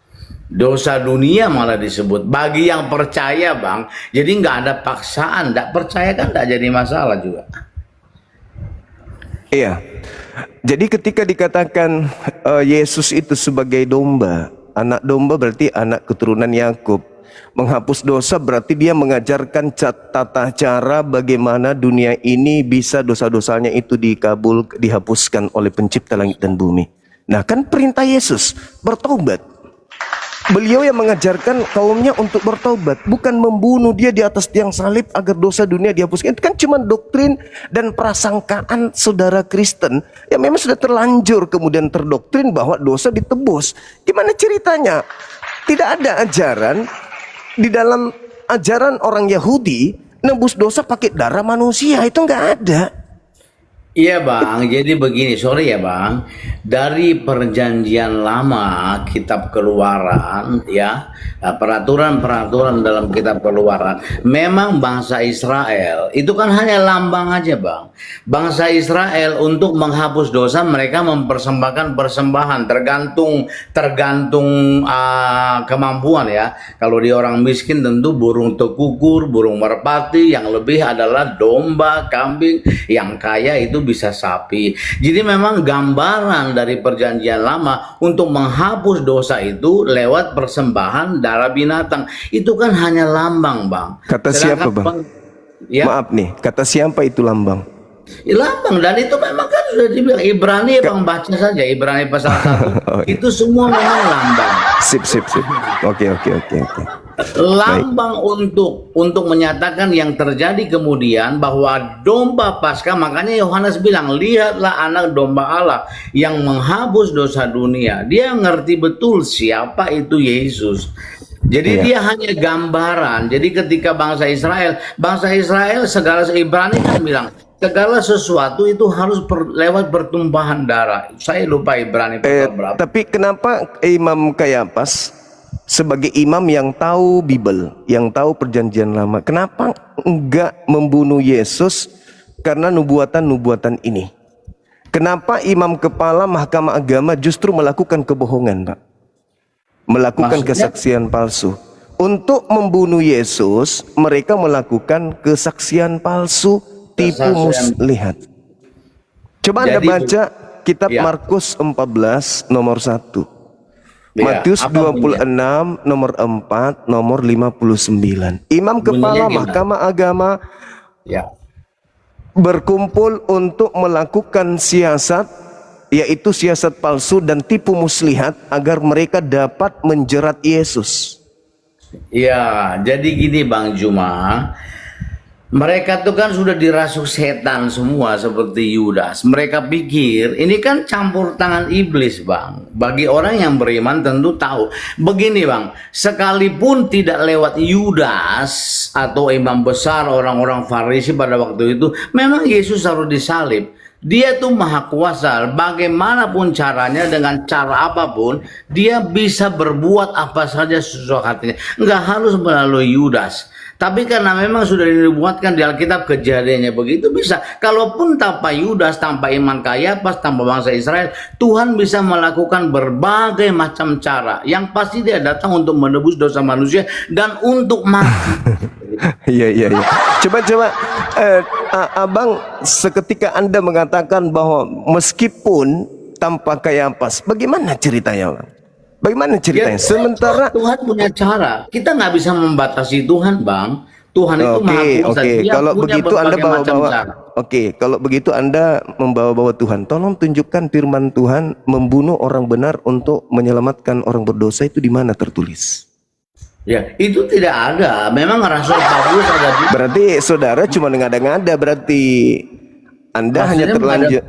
Dosa dunia malah disebut. Bagi yang percaya, Bang, jadi nggak ada paksaan. Nggak percaya kan nggak jadi masalah juga. Iya. Jadi ketika dikatakan Yesus itu sebagai domba, anak domba berarti anak keturunan Yakub. Menghapus dosa berarti dia mengajarkan tata cara bagaimana dunia ini bisa dosa-dosanya itu dihapuskan oleh pencipta langit dan bumi. Nah, kan perintah Yesus bertobat. Beliau yang mengajarkan kaumnya untuk bertobat, bukan membunuh dia di atas tiang salib agar dosa dunia dihapuskan. Itu kan cuma doktrin dan prasangkaan saudara Kristen yang memang sudah terlanjur kemudian terdoktrin bahwa dosa ditebus. Gimana ceritanya? Tidak ada ajaran di dalam ajaran orang Yahudi nebus dosa pakai darah manusia, itu nggak ada. Iya Bang, jadi begini, sorry ya Bang, dari perjanjian lama kitab keluaran ya, peraturan-peraturan dalam kitab keluaran, memang bangsa Israel itu kan hanya lambang aja Bang. Bangsa Israel untuk menghapus dosa mereka mempersembahkan persembahan tergantung kemampuan ya. Kalau dia orang miskin tentu burung tekukur, burung merpati, yang lebih adalah domba, kambing, yang kaya itu bisa sapi. Jadi memang gambaran dari perjanjian lama untuk menghapus dosa itu lewat persembahan darah binatang. Itu kan hanya lambang Bang. Kata siapa Bang? Ya? Maaf nih, kata siapa itu lambang? Ya, lambang, dan itu memang kan sudah dibilang Ibrani Bang, baca saja Ibrani pasal 1. Oh, iya. Itu semua memang lambang. Sip. Oke. Lambang untuk menyatakan yang terjadi kemudian bahwa domba Paskah. Makanya Yohanes bilang, lihatlah anak domba Allah yang menghapus dosa dunia. Dia ngerti betul siapa itu Yesus. Jadi dia hanya gambaran. Jadi ketika bangsa Israel segala Ibrani kan bilang segala sesuatu itu harus lewat pertumpahan darah. Saya lupa Ibrani pasal berapa. Tapi kenapa Imam Kayafas sebagai imam yang tahu Bible, yang tahu perjanjian lama, kenapa enggak membunuh Yesus karena nubuatan-nubuatan ini? Kenapa imam kepala Mahkamah Agama justru melakukan kebohongan, Pak? Melakukan kesaksian palsu. Untuk membunuh Yesus, mereka melakukan kesaksian palsu, tipu muslihat. Coba Anda baca kitab Markus 14 nomor 1. Matius 26 nomor 4 nomor 59. Imam kepala Mahkamah Agama berkumpul untuk melakukan siasat, yaitu siasat palsu dan tipu muslihat agar mereka dapat menjerat Yesus. Ya, jadi gini Bang Juma, mereka tuh kan sudah dirasuk setan semua seperti Yudas. Mereka pikir ini kan campur tangan iblis Bang. Bagi orang yang beriman tentu tahu. Begini Bang, sekalipun tidak lewat Yudas atau imam besar orang-orang Farisi pada waktu itu, memang Yesus harus disalib. Dia tuh maha kuasa, bagaimanapun caranya, dengan cara apapun, dia bisa berbuat apa saja sesuai hatinya. Nggak harus melalui Yudas. Tapi karena memang sudah dibuatkan di Alkitab kejadiannya begitu, bisa. Kalaupun tanpa Yudas, tanpa iman Kayafas, tanpa bangsa Israel, Tuhan bisa melakukan berbagai macam cara. Yang pasti dia datang untuk menebus dosa manusia dan untuk mati. Iya. Coba Abang, seketika Anda mengatakan bahwa meskipun tanpa Kayafas, bagaimana ceritanya Bang? Bagaimana ceritanya? Sementara Tuhan punya cara. Kita nggak bisa membatasi Tuhan, Bang. Tuhan itu maha kuasa. Dia Kalau punya begitu Anda berbagai macam cara. kalau begitu Anda membawa-bawa Tuhan, tolong tunjukkan firman Tuhan membunuh orang benar untuk menyelamatkan orang berdosa itu di mana tertulis? Ya, itu tidak ada. Memang Rasul Paulus ada juga. Berarti saudara cuma ngada-ngada, berarti Anda hanya terlanjur.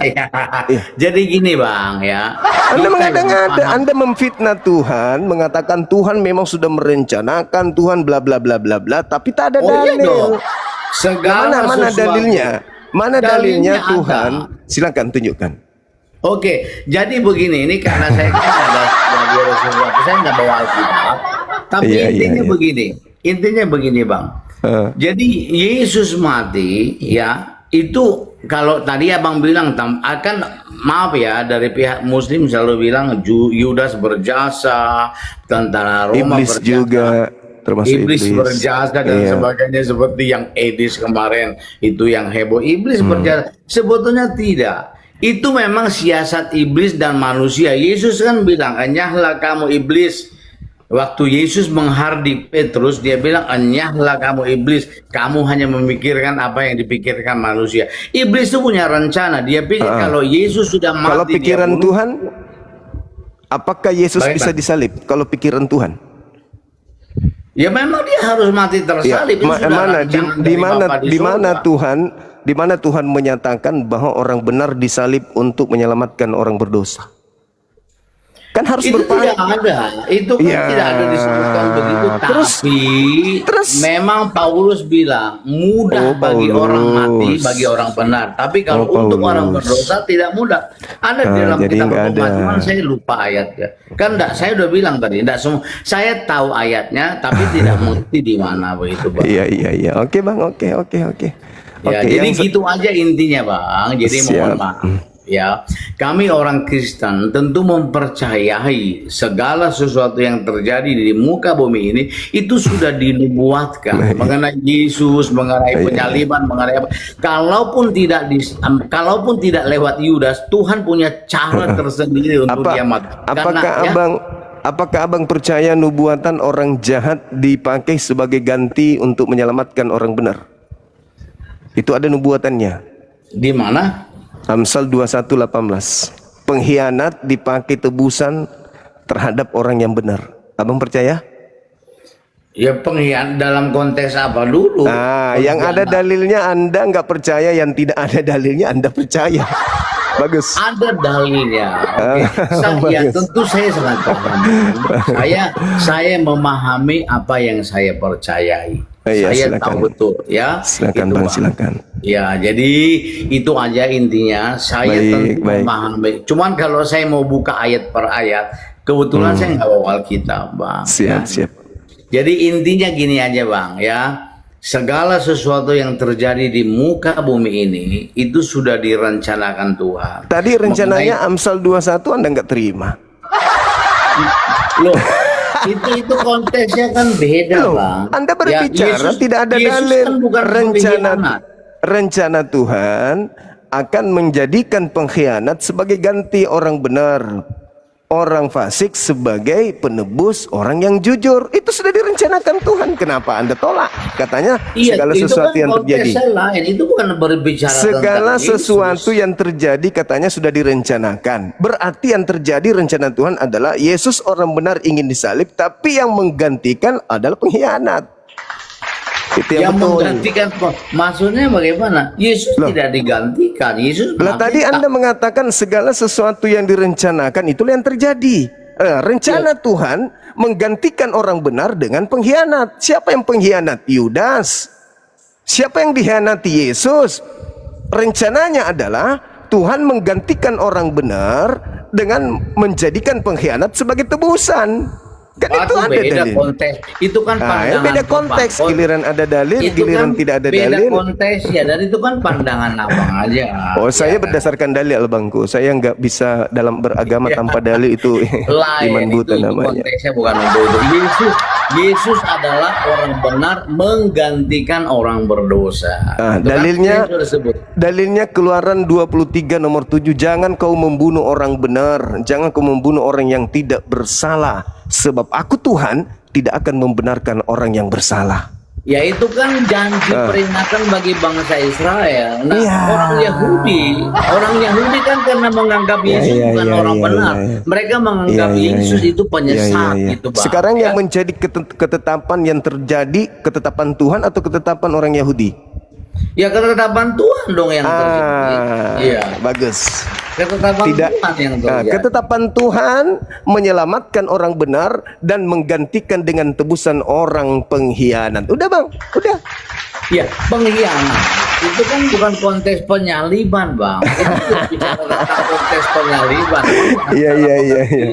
Jadi gini Bang ya. Anda mengada-ngada, Anda memfitnah Tuhan, mengatakan Tuhan memang sudah merencanakan, Tuhan bla bla bla bla bla, tapi tak ada dalil. Iya dong. Segala Mana sesuatu. dalilnya? Mana dalilnya Dalilnya Tuhan? ada. Silakan tunjukkan. Oke, jadi begini, ini karena saya kan ada sesuatu, saya nggak bawa Alkitab. Tapi Iya, intinya iya. intinya begini Bang. Jadi Yesus mati, ya itu kalau tadi Abang bilang akan maaf ya dari pihak Muslim selalu bilang Yudas berjasa, tentara Roma Iblis berjasa. juga, termasuk Iblis berjasa dan Iya. sebagainya seperti yang Edis kemarin itu yang heboh. Iblis berjasa, sebetulnya tidak. Itu memang siasat iblis dan manusia. Yesus kan bilang, enyahlah kamu iblis. Waktu Yesus menghardik Petrus, dia bilang, enyahlah kamu iblis. Kamu hanya memikirkan apa yang dipikirkan manusia. Iblis itu punya rencana. Dia pikir kalau Yesus sudah mati, Kalau dia pikiran bunuh. Tuhan, apakah Yesus Baik, bisa Bang. disalib? Kalau pikiran Tuhan, Ya memang dia harus mati ya, tersalib. Itu sudah mana rancangan dari Bapa di di mana surga. di mana Tuhan menyatakan bahwa orang benar disalib untuk menyelamatkan orang berdosa? Kan harus Itu berpaling. tidak ada, itu kan Ya, tidak ada disebutkan begitu. terus Memang Paulus bilang mudah Oh, bagi orang mati, Paulus. bagi orang benar. Tapi kalau Oh, untuk orang Paulus. berdosa tidak mudah. Ada di dalam jadi kitab nggak ada. Pengkhotbah, saya lupa ayatnya. Kan enggak, saya udah bilang tadi, enggak semua. Saya tahu ayatnya, tapi tidak mengerti di mana begitu, Bang. Iya. Oke bang, oke. Ya, Oke, jadi yang gitu aja intinya, Bang. Jadi mohon Siap. maaf. Ya, kami orang Kristen tentu mempercayai segala sesuatu yang terjadi di muka bumi ini itu sudah dinubuatkan mengenai Yesus, mengenai penyaliban, mengenai apa. Kalaupun tidak lewat Yudas, Tuhan punya cara tersendiri untuk dia mati. Apakah abang percaya nubuatan orang jahat dipakai sebagai ganti untuk menyelamatkan orang benar? Itu ada nubuatannya. Di mana? Amsal 21:18. Pengkhianat dipakai tebusan terhadap orang yang benar. Abang percaya? Ya pengkhianat dalam konteks apa dulu? Yang ada dalilnya Anda nggak percaya, yang tidak ada dalilnya Anda percaya. Bagus. Ada dalilnya. Tentu saya sangat paham. Saya memahami apa yang saya percayai. Iya, Saya silakan. tahu betul ya. Silakan Itu, bang, Bang. silakan. Ya, jadi itu aja intinya. Saya tentu memahami. Cuman kalau saya mau buka ayat per ayat, kebetulan saya nggak bawa Alkitab, Bang. Siap. Jadi intinya gini aja, Bang, ya. Segala sesuatu yang terjadi di muka bumi ini itu sudah direncanakan Tuhan. Tadi rencananya Amsal 21 Anda nggak terima. Loh, itu konteksnya kan beda, Loh, Bang. Anda berbicara Yesus- tidak ada Yesus dalil. kan bukan pengkhianat. Rencana Tuhan akan menjadikan pengkhianat sebagai ganti orang benar, orang fasik sebagai penebus orang yang jujur. Itu sudah direncanakan Tuhan. Kenapa Anda tolak? Katanya segala itu sesuatu kan yang terjadi. konteksnya lain. Itu bukan berbicara Segala tentang Yesus. sesuatu yang terjadi katanya sudah direncanakan. Berarti yang terjadi rencana Tuhan adalah Yesus orang benar ingin disalib, tapi yang menggantikan adalah pengkhianat. Itu yang betul. menggantikan, maksudnya bagaimana? Yesus tidak digantikan. Yesus Lah mati tadi tak- Anda mengatakan segala sesuatu yang direncanakan itulah yang terjadi. Rencana Tuhan menggantikan orang benar dengan pengkhianat. Siapa yang pengkhianat? Yudas. Siapa yang dikhianati? Yesus. Rencananya adalah Tuhan menggantikan orang benar dengan menjadikan pengkhianat sebagai tebusan. Kan itu ada beda dalil. konteks. Itu kan pandangan Beda konteks. Bapak. Giliran ada dalil, Itu giliran kan tidak ada beda dalil. konteks ya, dan itu kan pandangan abang aja. Oh, saya Ya kan? berdasarkan dalil bangku. Saya nggak bisa dalam beragama tanpa dalil, itu iman Lain buta itu namanya. konteksnya bukan untuk itu. Yesus adalah orang benar menggantikan orang berdosa. Itu kan Dalilnya sudah disebut. dalilnya Keluaran 23 nomor 7. Jangan kau membunuh orang benar, jangan kau membunuh orang yang tidak bersalah, sebab aku Tuhan tidak akan membenarkan orang yang bersalah. Ya itu kan janji peringatan bagi bangsa Israel. Nah, Iya. orang Yahudi kan karena menganggap Yesus bukan orang benar. Mereka menganggap Yesus itu penyesat gitu, Bang. Sekarang Ya. yang menjadi ketetapan yang terjadi, ketetapan Tuhan atau ketetapan orang Yahudi? Ya ketetapan Tuhan dong yang terjadi. Iya. Bagus. Ketetapan Tidak. Tuhan yang terjadi. Ketetapan Tuhan menyelamatkan orang benar dan menggantikan dengan tebusan orang pengkhianat. Udah bang, udah. Ya, pengkhianat itu kan bukan konteks penyaliban, Bang. Itu tidak bicara tentang konteks penyaliban. Iya, iya, iya, iya.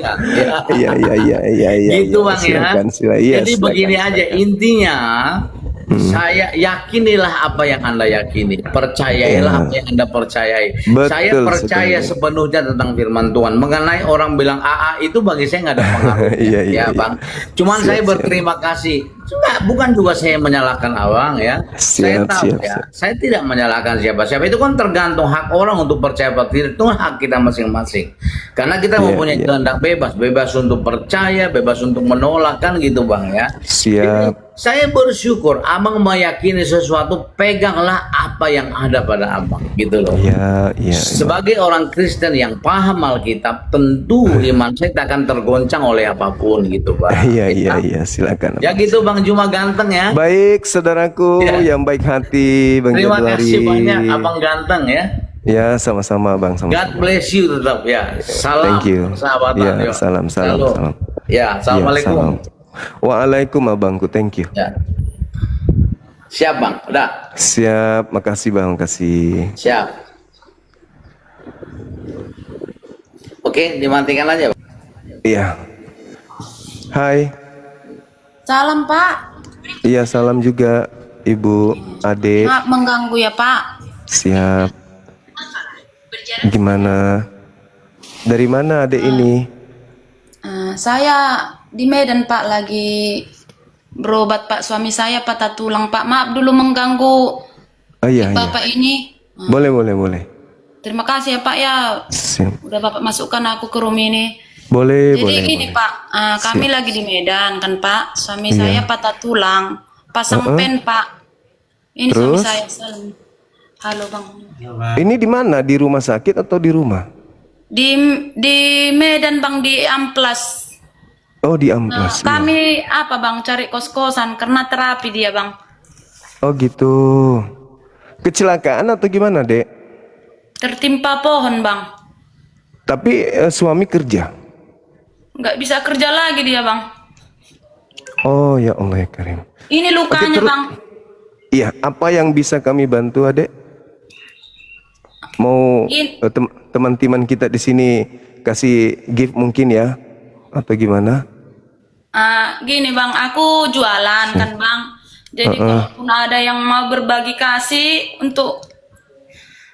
Iya, iya, iya, iya, iya. Gitu, iya. Bang, Silakan, ya. silakan. Iya, Jadi silakan, begini aja silakan. intinya. Saya yakinilah apa yang Anda yakini, percayailah apa yang Anda percayai. Betul Saya percaya sekali. sepenuhnya tentang firman Tuhan. Mengenai orang bilang AA itu bagi saya nggak ada pengaruh. Iya, iya, Ya, iya. Bang. Cuman Siap, saya siap. berterima kasih. Bukan juga saya menyalahkan Abang ya. Saya Siap, tahu siap, ya. siap. Saya tidak menyalahkan siapa-siapa. Itu kan tergantung hak orang untuk percaya atau tidak. Itu hak kita masing-masing. Karena kita Iya, mempunyai iya. kehendak bebas, bebas untuk percaya, bebas untuk menolak kan gitu, Bang ya. Siap. Saya bersyukur Abang meyakini sesuatu, peganglah apa yang ada pada Abang gitu loh. Iya, iya. Sebagai orang Kristen yang paham Alkitab, tentu iman saya tak akan tergoncang oleh apapun gitu, Bang. Iya, iya, iya. Silakan. Ya gitu, Bang Juma ganteng ya. Baik, saudaraku Ya. yang baik hati, Bang Terima Januari. kasih banyak Abang ganteng ya. Ya, sama-sama, Bang. God Sama-sama. bless you tetap ya. Salam Thank you. persahabatan. Ya, yuk. salam, salam, Shalom. salam. Ya, assalamualaikum. Ya, salam. Waalaikum, abangku. Thank you. Ya. Siap, Bang. Udah. Siap, makasih, Bang. Makasih. Siap. Oke, dimatikan aja, Bang. Iya. Hai. Salam Pak, Iya, salam juga, Ibu, Ade. maaf mengganggu ya Pak. Siap. Gimana? Dari mana Ade ini? Saya di Medan Pak, lagi berobat Pak. Suami saya patah tulang Pak. Maaf dulu mengganggu Oh iya, iya. Bapak ini. Boleh, boleh, boleh. Terima kasih ya Pak ya. Siap. Udah Bapak masukkan aku ke room ini. Boleh, Jadi boleh, gini boleh. Pak, kami lagi di Medan kan Pak. Suami Iya. saya patah tulang, pasang pen Pak. Ini Terus? suami saya. Salam. Halo Bang. Ini di mana? Di rumah sakit atau di rumah? Di Medan Bang, di Amplas. Oh, di Nah, Amplas. Iya. kami apa Bang, cari kos-kosan karena terapi dia Bang. Oh, gitu. Kecelakaan atau gimana, Dek? Tertimpa pohon Bang. Tapi suami kerja. Nggak bisa kerja lagi dia Bang. Oh, ya Allah ya Karim. Ini lukanya terus- Bang. Iya, apa yang bisa kami bantu, Adek? Mau teman-teman kita di sini kasih gift mungkin ya? Atau gimana? Gini Bang, aku jualan kan Bang. Jadi kalaupun ada yang mau berbagi kasih untuk,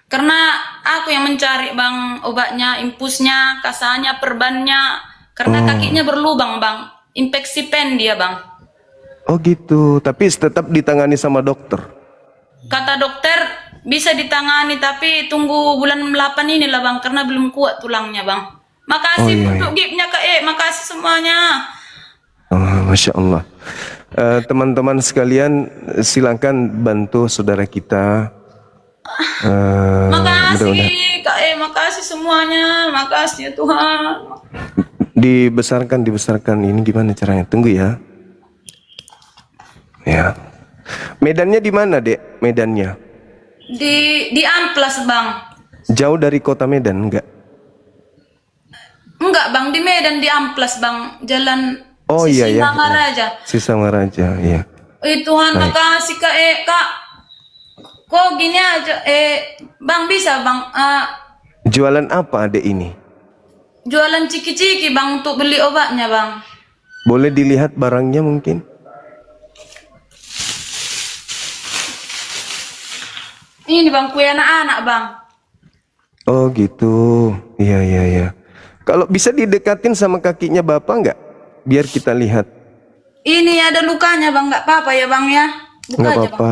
karena aku yang mencari Bang obatnya, infusnya, kasanya, perbannya, karena kakinya berlubang Bang, infeksi pen dia Bang. Oh gitu, tapi tetap ditangani sama dokter. Kata dokter bisa ditangani tapi tunggu bulan 8 ini lah Bang, karena belum kuat tulangnya Bang. Makasih Oh, iya, untuk giftnya Kak makasih semuanya. Oh, Masya Allah. Teman-teman sekalian, silakan bantu saudara kita. Makasih Mudah-mudahan Kak makasih semuanya, makasih ya Tuhan. dibesarkan ini gimana caranya? Tunggu ya. Ya. Medannya di mana, Dek? Medannya? Di Amplas Bang. Jauh dari kota Medan enggak? Enggak Bang, di Medan, di Amplas Bang, jalan Oh iya ya. Mangaraja. Sisamaraja, iya. Tuhan Baik. makasih Kak. Kok gini aja Bang, bisa Bang Jualan apa Dek ini? jualan ciki-ciki Bang untuk beli obatnya Bang. Boleh dilihat barangnya mungkin? Ini Bang, kue anak-anak Bang. Oh gitu. Iya, iya, iya. Kalau bisa didekatin sama kakinya Bapak enggak? Biar kita lihat. Ini ada lukanya Bang, nggak apa-apa ya Bang ya. Buka Enggak aja Bang. apa-apa.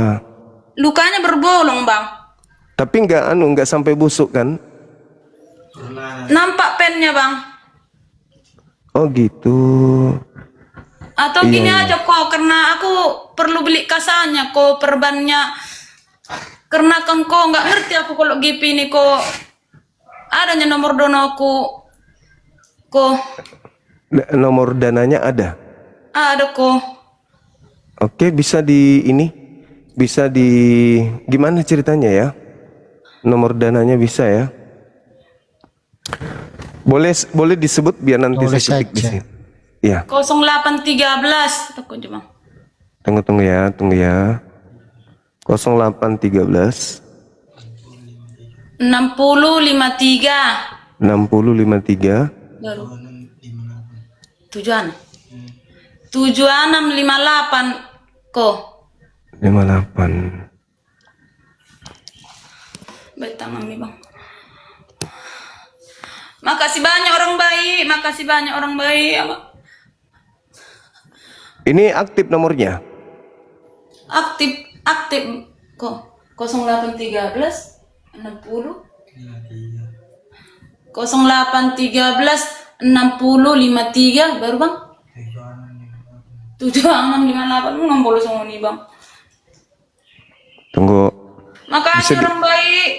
Lukanya berbolong Bang. Tapi enggak sampai busuk kan? Nampak pennya Bang. Oh gitu. Atau Iya, gini iya. aja kok, karena aku perlu beli kasanya kok, perbannya. Karena kan kok nggak ngerti aku kalau GP ini kok adanya nomor donoku. Kok Nomor dananya ada. ada kok. Oke, bisa gimana ceritanya ya? Nomor dananya bisa ya? Boleh disebut biar nanti Boleh saya ketik di saja. sini. Iya, 0813. Takut Bang. tunggu ya. 0813 6053 6053 baru 7658 ko. 58. Baik tangan nih bang. Makasih banyak orang baik, makasih banyak orang baik. Ini aktif nomornya? Aktif kok 0813 60 0813 6053 baru bang 7658 mau ngambol sama nih bang. Tunggu. Makasih orang baik.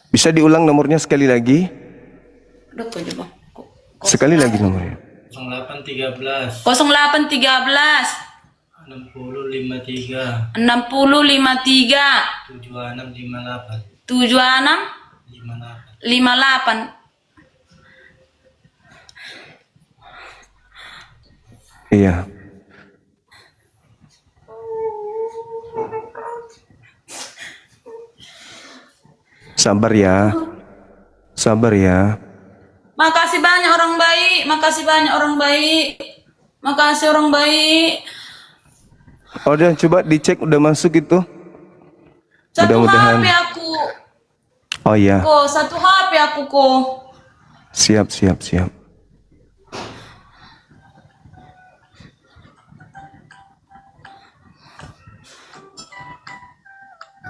Bisa diulang nomornya sekali lagi? Udah kok aja bang. Sekali lagi nomornya. 0813 0813 6053 6053 7658 7658. Iya. Sabar ya. Sabar ya. Makasih banyak orang baik, makasih banyak orang baik. Makasih orang baik. Oh, udah coba dicek udah masuk itu. Satu Mudah-mudahan. HP aku. Oh iya. Kok satu HP aku kok. Siap.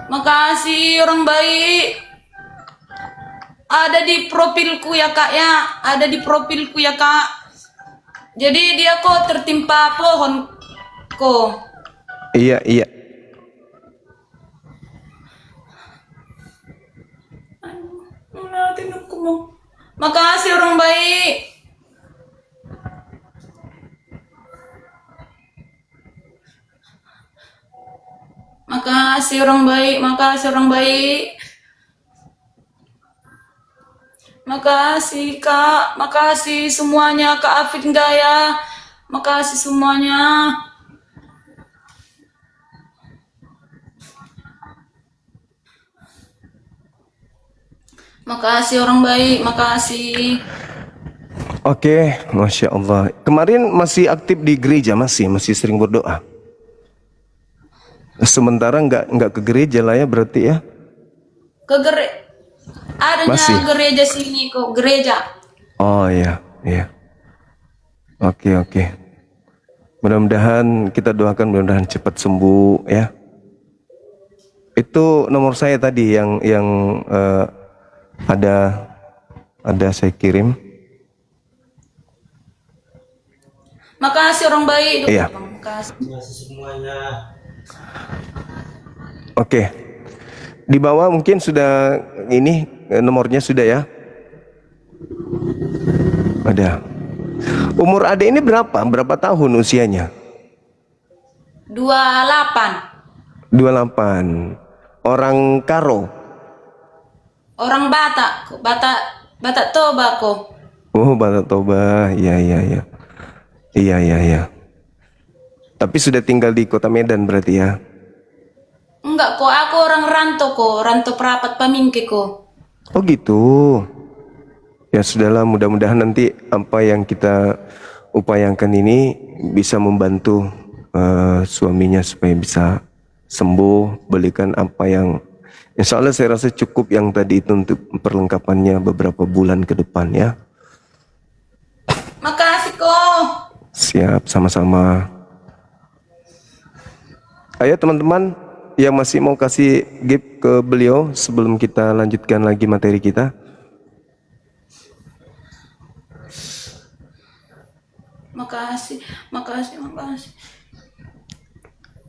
Makasih orang baik. Ada di profilku ya kak ya. Ada di profilku ya kak. Jadi dia kok tertimpa pohon kok. Iya. Ngeliatin aku mau. Makasih orang baik. Makasih orang baik, makasih orang baik. Makasih kak, makasih semuanya kak Afid Gaya. Makasih semuanya. Makasih orang baik, makasih. Oke, Masya Allah. Kemarin masih aktif di gereja, masih sering berdoa. Sementara nggak ke gereja lah ya berarti ya? Adanya Masih? gereja sini kok, gereja. Oh iya. Oke. Mudah-mudahan kita doakan mudah-mudahan cepat sembuh ya. Itu nomor saya tadi yang ada saya kirim. Makasih orang baik. Iya. Makasih. semuanya. Oke. Di bawah mungkin sudah ini nomornya sudah ya. Ada. Umur adik ini berapa? Berapa tahun usianya? 28. 28. Orang Karo. Orang Batak, Batak Toba kok. Oh, Batak Toba. Iya. Tapi sudah tinggal di Kota Medan berarti ya? Enggak kok, aku orang rantau perapat Pamingke kok. Oh gitu. Ya sudahlah, mudah-mudahan nanti apa yang kita upayakan ini bisa membantu suaminya supaya bisa sembuh, belikan apa yang insya Allah saya rasa cukup yang tadi itu untuk perlengkapannya beberapa bulan ke depan ya. Makasih kok. Siap, sama-sama. Ayo teman-teman yang masih mau kasih gift ke beliau sebelum kita lanjutkan lagi materi kita. Makasih.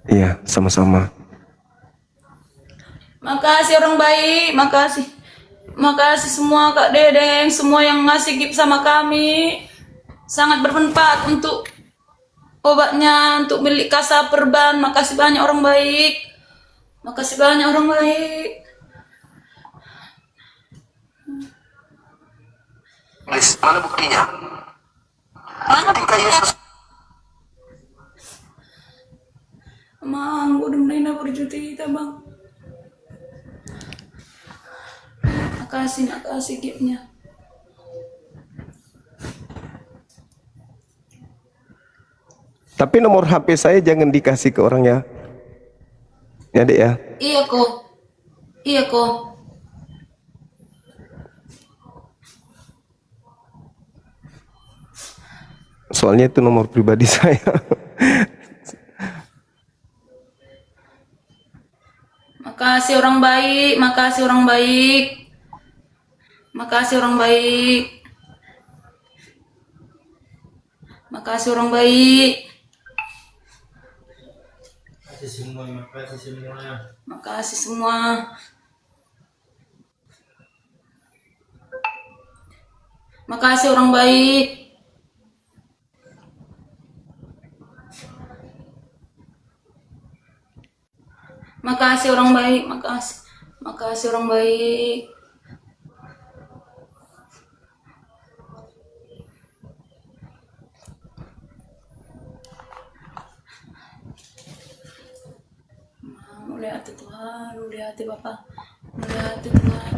Iya, sama-sama. Makasih orang baik, makasih. Makasih semua Kak Dedeng, semua yang ngasih gift sama kami. Sangat bermanfaat untuk obatnya, untuk beli kasa perban. Makasih banyak orang baik. Makasih banyak orang baik. Mana buktinya? Ketika Yesus Mang, udah mulai berjuta bang. Makasih giftnya. Tapi nomor HP saya jangan dikasih ke orang ya. Ya Dek ya. Iya kok. Soalnya itu nomor pribadi saya. Makasih orang baik. Makasih orang baik. Makasih orang baik. Makasih orang baik. Makasih semua, makasih semua. Makasih semua. Makasih orang baik. Makasih orang baik, makasih. Makasih orang baik. Mulai hati Tuhan, mulai hati Bapak, mulai hati Tuhan.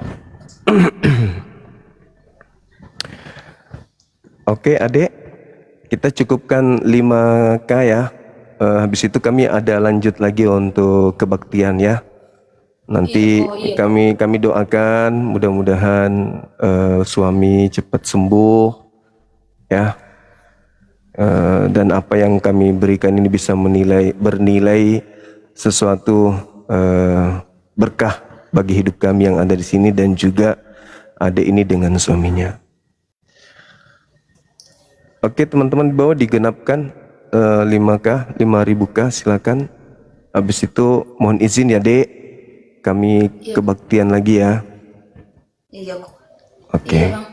Oke Adek, kita cukupkan 5K ya. Habis itu kami ada lanjut lagi untuk kebaktian ya. Nanti Iya. kami doakan mudah-mudahan suami cepat sembuh ya. Dan apa yang kami berikan ini bisa bernilai sesuatu berkah bagi hidup kami yang ada di sini dan juga adik ini dengan suaminya. Oke teman-teman, di bawah digenapkan 5K, 5.000K silakan. Habis itu mohon izin ya Dek, kami kebaktian lagi ya. Iya kok. Oke. Iya bang.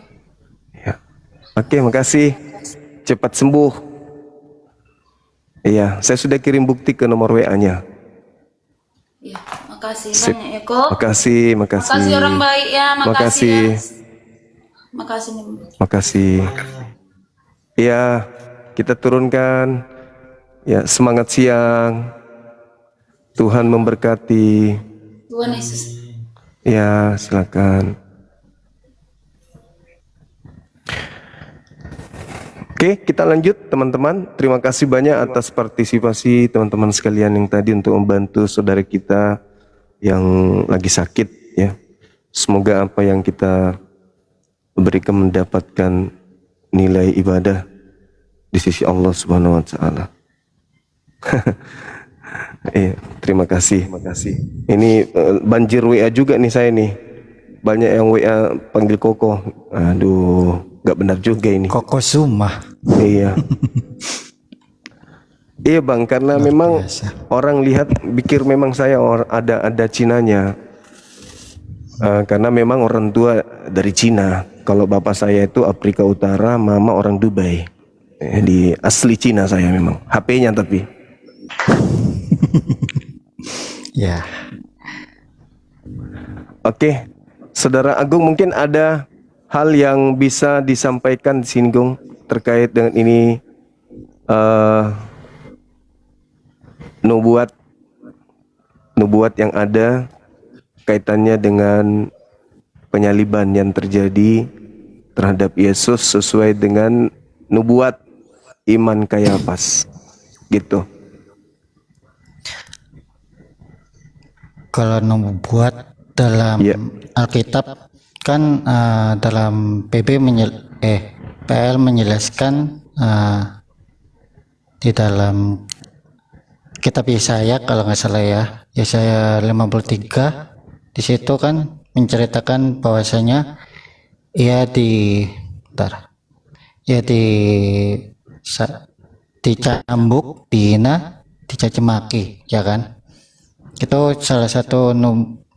Ya. Oke, makasih. Cepat sembuh. Iya, saya sudah kirim bukti ke nomor WA-nya. Iya, makasih Sip. banyak ya kok. Makasih. Makasih orang baik ya, makasih ya. Makasih. Makasih nih. Makasih. Iya, kita turunkan. Ya, semangat siang. Tuhan memberkati. Tuhan Yesus. Ya, silakan. Oke, kita lanjut teman-teman. Terima kasih banyak atas partisipasi teman-teman sekalian yang tadi untuk membantu saudara kita yang lagi sakit ya. Semoga apa yang kita berikan mendapatkan nilai ibadah di sisi Allah Subhanahu wa taala. Iya, terima kasih. Ini banjir WA juga nih saya nih. Banyak yang WA panggil Koko. Aduh, nggak benar juga ini. Koko Sumah. Iya. Iya bang, karena memang orang lihat pikir memang saya ada Cinanya. Karena memang orang tua dari Cina. Kalau bapak saya itu Afrika Utara, mama orang Dubai. Di asli Cina saya memang. HP-nya tapi. Ya. Oke, Saudara Agung mungkin ada hal yang bisa disampaikan disinggung terkait dengan ini nubuat yang ada kaitannya dengan penyaliban yang terjadi terhadap Yesus sesuai dengan nubuat iman Kayafas gitu. Kalau nubuat dalam Alkitab kan dalam PL menjelaskan di dalam kitab Yesaya kalau nggak salah ya, Yesaya 53 di situ kan menceritakan bahwasanya ia dicambuk, dihina, dicaci maki, ya kan? Itu salah satu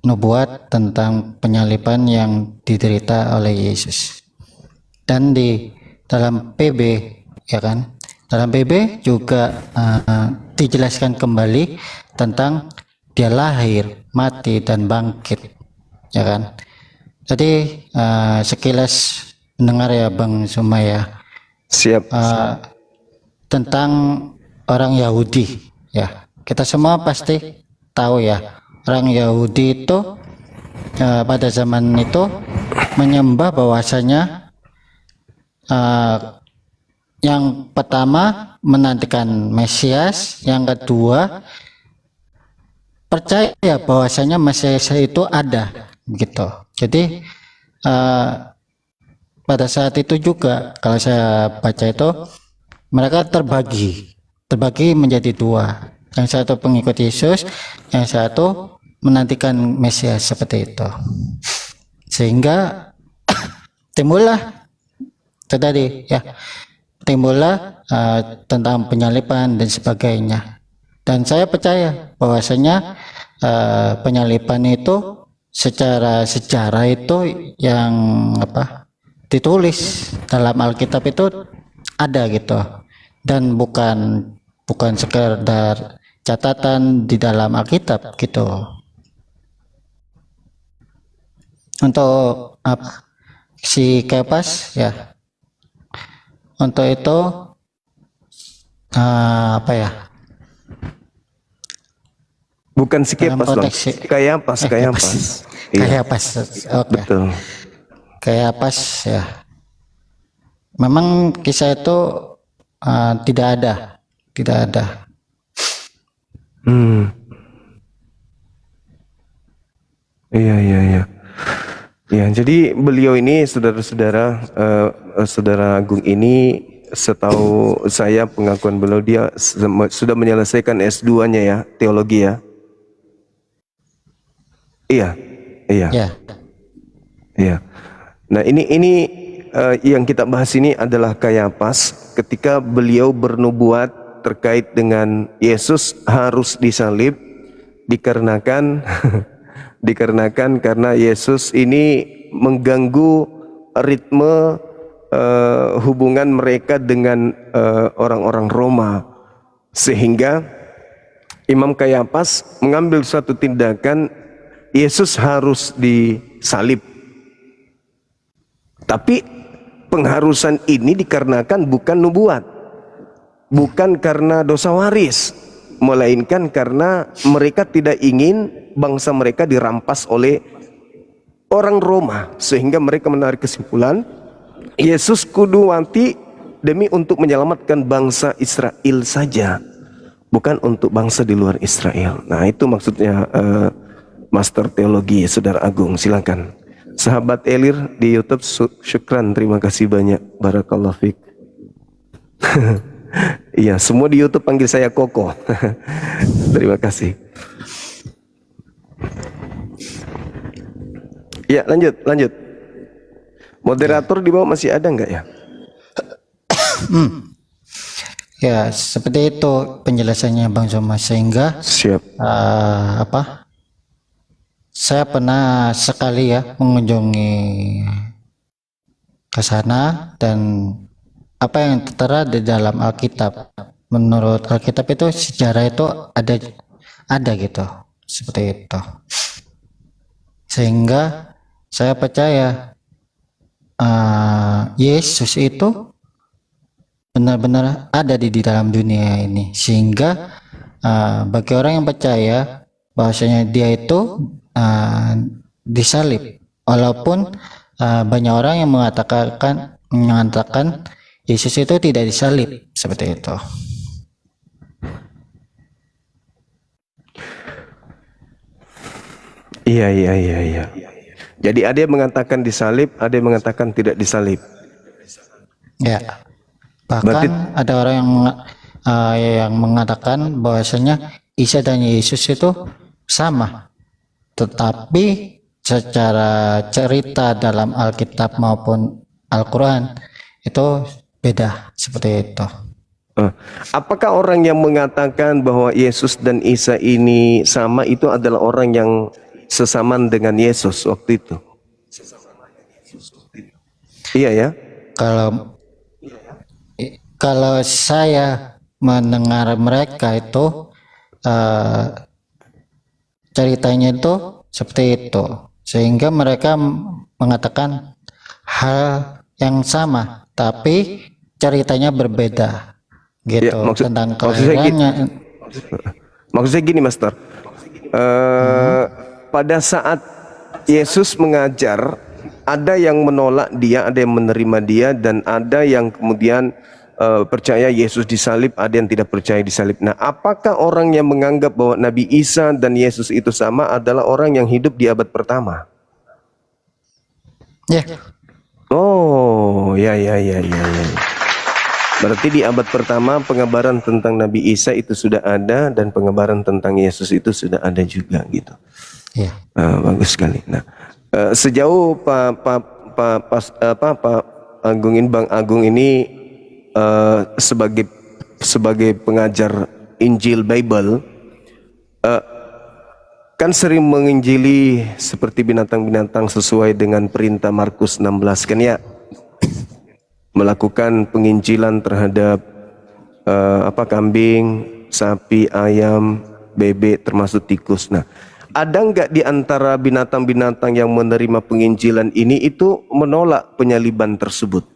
nubuat tentang penyaliban yang diderita oleh Yesus. Dan di dalam PB, ya kan? Dalam PB juga dijelaskan kembali tentang dia lahir, mati dan bangkit, ya kan? Jadi sekilas mendengar ya Bang Sumaya, Siap. tentang orang Yahudi, ya. kita semua pasti tahu ya, orang Yahudi itu pada zaman itu menyembah bahwasanya yang pertama menantikan Mesias, yang kedua percaya bahwasanya Mesias itu ada gitu. Jadi pada saat itu juga kalau saya baca itu mereka terbagi menjadi dua. Yang satu pengikut Yesus, yang satu menantikan Mesias seperti itu. Sehingga timbullah itu tadi ya, timbullah tentang penyaliban dan sebagainya. Dan saya percaya bahwasanya penyaliban itu secara sejarah itu yang ditulis dalam Alkitab itu ada gitu, dan bukan sekedar catatan di dalam Alkitab gitu. Untuk si Kepas ya, untuk itu Bukan si Kepas dong. Kayapas. Kayapas. Oke. Betul. Kayapas ya. Memang kisah itu tidak ada. Iya. Ya, jadi beliau ini saudara-saudara, saudara Agung ini, setahu saya pengakuan beliau dia sudah menyelesaikan S2-nya ya, teologi ya. Iya. Nah ini yang kita bahas ini adalah Kayapas ketika beliau bernubuat terkait dengan Yesus harus disalib dikarenakan karena Yesus ini mengganggu ritme hubungan mereka dengan orang-orang Roma, sehingga Imam Kayapas mengambil suatu tindakan Yesus harus disalib. Tapi pengharusan ini dikarenakan bukan nubuat, bukan karena dosa waris, melainkan karena mereka tidak ingin bangsa mereka dirampas oleh orang Roma, sehingga mereka menarik kesimpulan Yesus kudu mati demi untuk menyelamatkan bangsa Israel saja, bukan untuk bangsa di luar Israel. Nah itu maksudnya Master Teologi Saudara Agung, silakan. Sahabat Elir di YouTube, syukran, terima kasih banyak, barakallahu fiik. Iya, semua di YouTube panggil saya Koko. Terima kasih. Ya, lanjut. Moderator di bawah masih ada nggak ya? Ya, seperti itu penjelasannya Bang Zoma, sehingga Siap. saya pernah sekali ya mengunjungi ke sana, dan apa yang tertera di dalam Alkitab, menurut Alkitab itu sejarah itu ada gitu, seperti itu. Sehingga saya percaya Yesus itu benar-benar ada di dalam dunia ini, sehingga bagi orang yang percaya bahwasanya dia itu disalib, walaupun banyak orang yang mengatakan Yesus itu tidak disalib, seperti itu. Iya. Jadi ada yang mengatakan disalib, ada yang mengatakan tidak disalib. Ya, bahkan ada orang yang mengatakan bahwasanya Isa dan Yesus itu sama, tetapi secara cerita dalam Alkitab maupun Al-Quran itu beda, seperti itu. Apakah orang yang mengatakan bahwa Yesus dan Isa ini sama itu adalah orang yang sesaman dengan Yesus waktu itu? Iya ya. Kalau saya mendengar mereka itu ceritanya itu seperti itu, sehingga mereka mengatakan hal yang sama tapi ceritanya berbeda gitu, Ya, tentang kelahirannya. Maksudnya gini, Master. Pada saat Yesus mengajar, ada yang menolak dia, ada yang menerima dia, dan ada yang kemudian percaya Yesus disalib, ada yang tidak percaya disalib. Nah, apakah orang yang menganggap bahwa Nabi Isa dan Yesus itu sama adalah orang yang hidup di abad pertama? Ya, Oh, ya. Berarti di abad pertama pengabaran tentang Nabi Isa itu sudah ada dan pengabaran tentang Yesus itu sudah ada juga gitu. ya. Bagus sekali. Nah, sejauh Pak Agung ini, Bang Agung ini sebagai pengajar Injil Bible, kan sering menginjili seperti binatang-binatang sesuai dengan perintah Markus 16 kan ya, melakukan penginjilan terhadap kambing, sapi, ayam, bebek termasuk tikus. Nah, ada nggak di antara binatang-binatang yang menerima penginjilan ini itu menolak penyaliban tersebut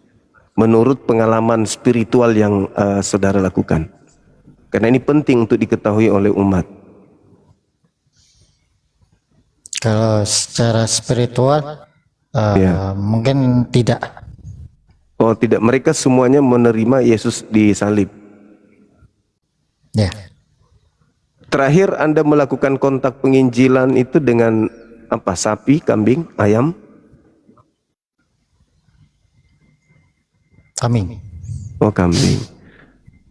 menurut pengalaman spiritual yang saudara lakukan? Karena ini penting untuk diketahui oleh umat. Kalau secara spiritual Ya. mungkin tidak. Oh tidak, mereka semuanya menerima Yesus disalib. Ya, Terakhir Anda melakukan kontak penginjilan itu dengan apa? Sapi, kambing, ayam? kambing. Oh kambing.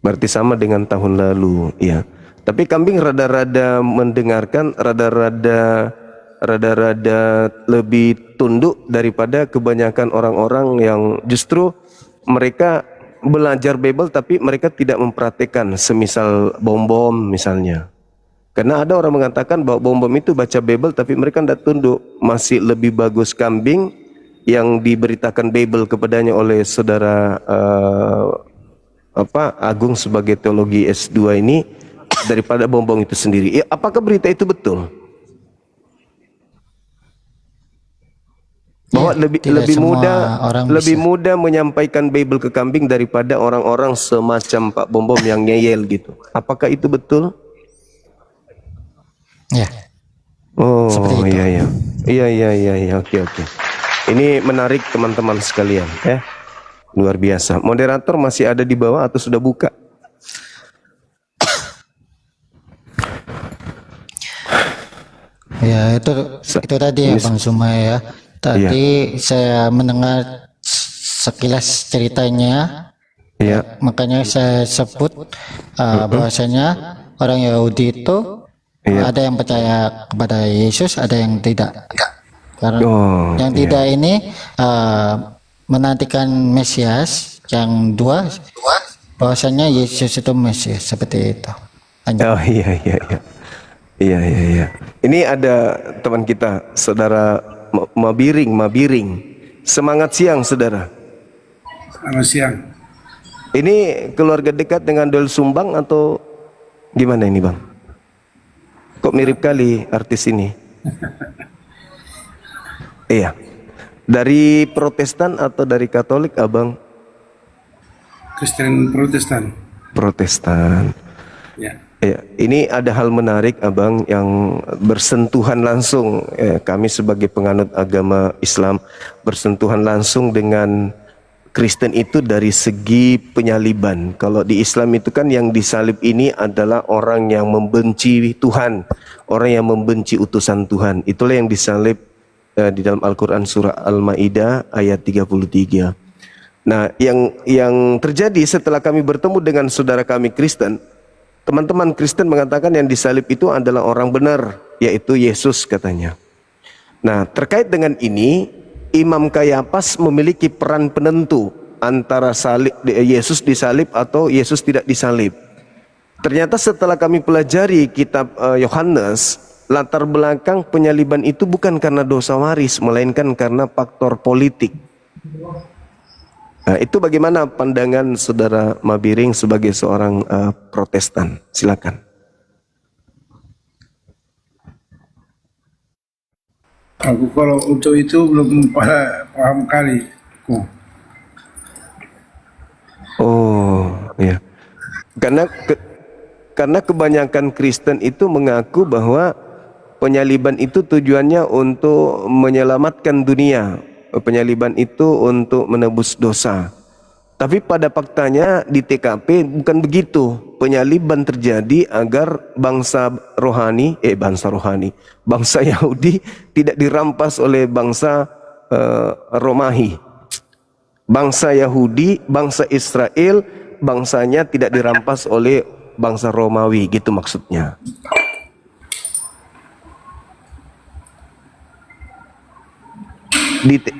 Berarti sama dengan tahun lalu, ya. Tapi kambing rada-rada mendengarkan, rada-rada lebih tunduk daripada kebanyakan orang-orang yang justru mereka belajar Bible tapi mereka tidak mempraktikkan, semisal bom-bom misalnya. Karena ada orang mengatakan bahwa bom-bom itu baca Bible tapi mereka tidak tunduk. Masih lebih bagus kambing yang diberitakan Bible kepadanya oleh saudara Agung sebagai teologi S2 ini daripada bom-bom itu sendiri. Apakah berita itu betul? Bahwa Ya, tidak semua orang lebih bisa. mudah menyampaikan Bible ke kambing daripada orang-orang semacam Pak Bom-Bom yang ngeyel gitu. Apakah itu betul? Ya, Oh seperti itu. iya. Oke. Ini menarik teman-teman sekalian ya. Luar biasa. Moderator masih ada di bawah atau sudah buka? Ya, itu tadi ya ini- Bang Sumai ya. Tadi saya mendengar sekilas ceritanya, Iya. makanya saya sebut bahwasanya orang Yahudi itu ada yang percaya kepada Yesus, ada yang tidak. Karena Oh, yang iya. tidak ini menantikan Mesias, yang dua bahwasanya Yesus itu Mesias, seperti itu. Lanjut. Oh iya. Ini ada teman kita, saudara Mabiring. Semangat siang, saudara. Selamat siang. Ini keluarga dekat dengan Doel Sumbang atau gimana ini, Bang? Kok mirip kali artis ini? Iya. Dari Protestan atau dari Katolik, Abang? Kristen Protestan. Protestan. Ya. Ya, ini ada hal menarik, Abang, yang bersentuhan langsung. Kami sebagai penganut agama Islam bersentuhan langsung dengan Kristen itu dari segi penyaliban. Kalau di Islam itu kan yang disalib ini adalah orang yang membenci Tuhan, orang yang membenci utusan Tuhan. Itulah yang disalib di dalam Al-Quran surah Al-Maidah ayat 33. Nah, yang terjadi setelah kami bertemu dengan saudara kami Kristen, teman-teman Kristen mengatakan yang disalib itu adalah orang benar, yaitu Yesus katanya. Nah, terkait dengan ini, Imam Kayafas memiliki peran penentu antara Yesus disalib atau Yesus tidak disalib. Ternyata setelah kami pelajari kitab Yohanes, latar belakang penyaliban itu bukan karena dosa waris, melainkan karena faktor politik. Nah, itu bagaimana pandangan saudara Mabiring sebagai seorang Protestan? Silakan. Aku kalau untuk itu belum paham kali. Oh, ya. Karena Karena kebanyakan Kristen itu mengaku bahwa penyaliban itu tujuannya untuk menyelamatkan dunia. Penyaliban itu untuk menebus dosa. Tapi pada faktanya di TKP bukan begitu. Penyaliban terjadi agar bangsa Yahudi tidak dirampas oleh bangsa Romawi. Bangsa Yahudi, bangsa Israel, bangsanya tidak dirampas oleh bangsa Romawi, gitu maksudnya.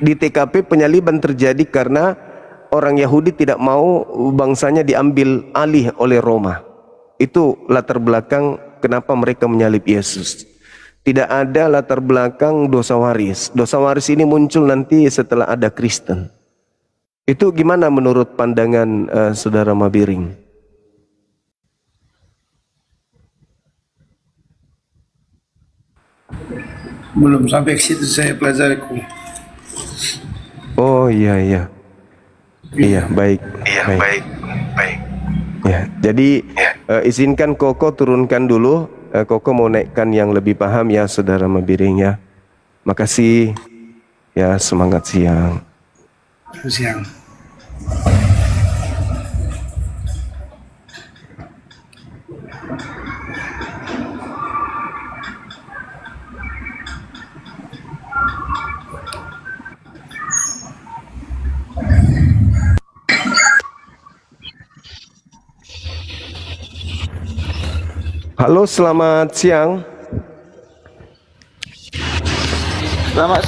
Di TKP penyaliban terjadi karena orang Yahudi tidak mau bangsanya diambil alih oleh Roma. Itu latar belakang kenapa mereka menyalib Yesus. Tidak ada latar belakang dosa waris. Dosa waris ini muncul nanti setelah ada Kristen. Itu gimana menurut pandangan Saudara Mabiring? Belum sampai ke situ saya pelajari. Oh iya. Iya, baik. Ya, jadi izinkan Koko turunkan dulu. Koko mau naikkan yang lebih paham ya, Saudara Mabiring ya. Makasih. Ya, semangat siang. Siang. Halo, selamat siang. Selamat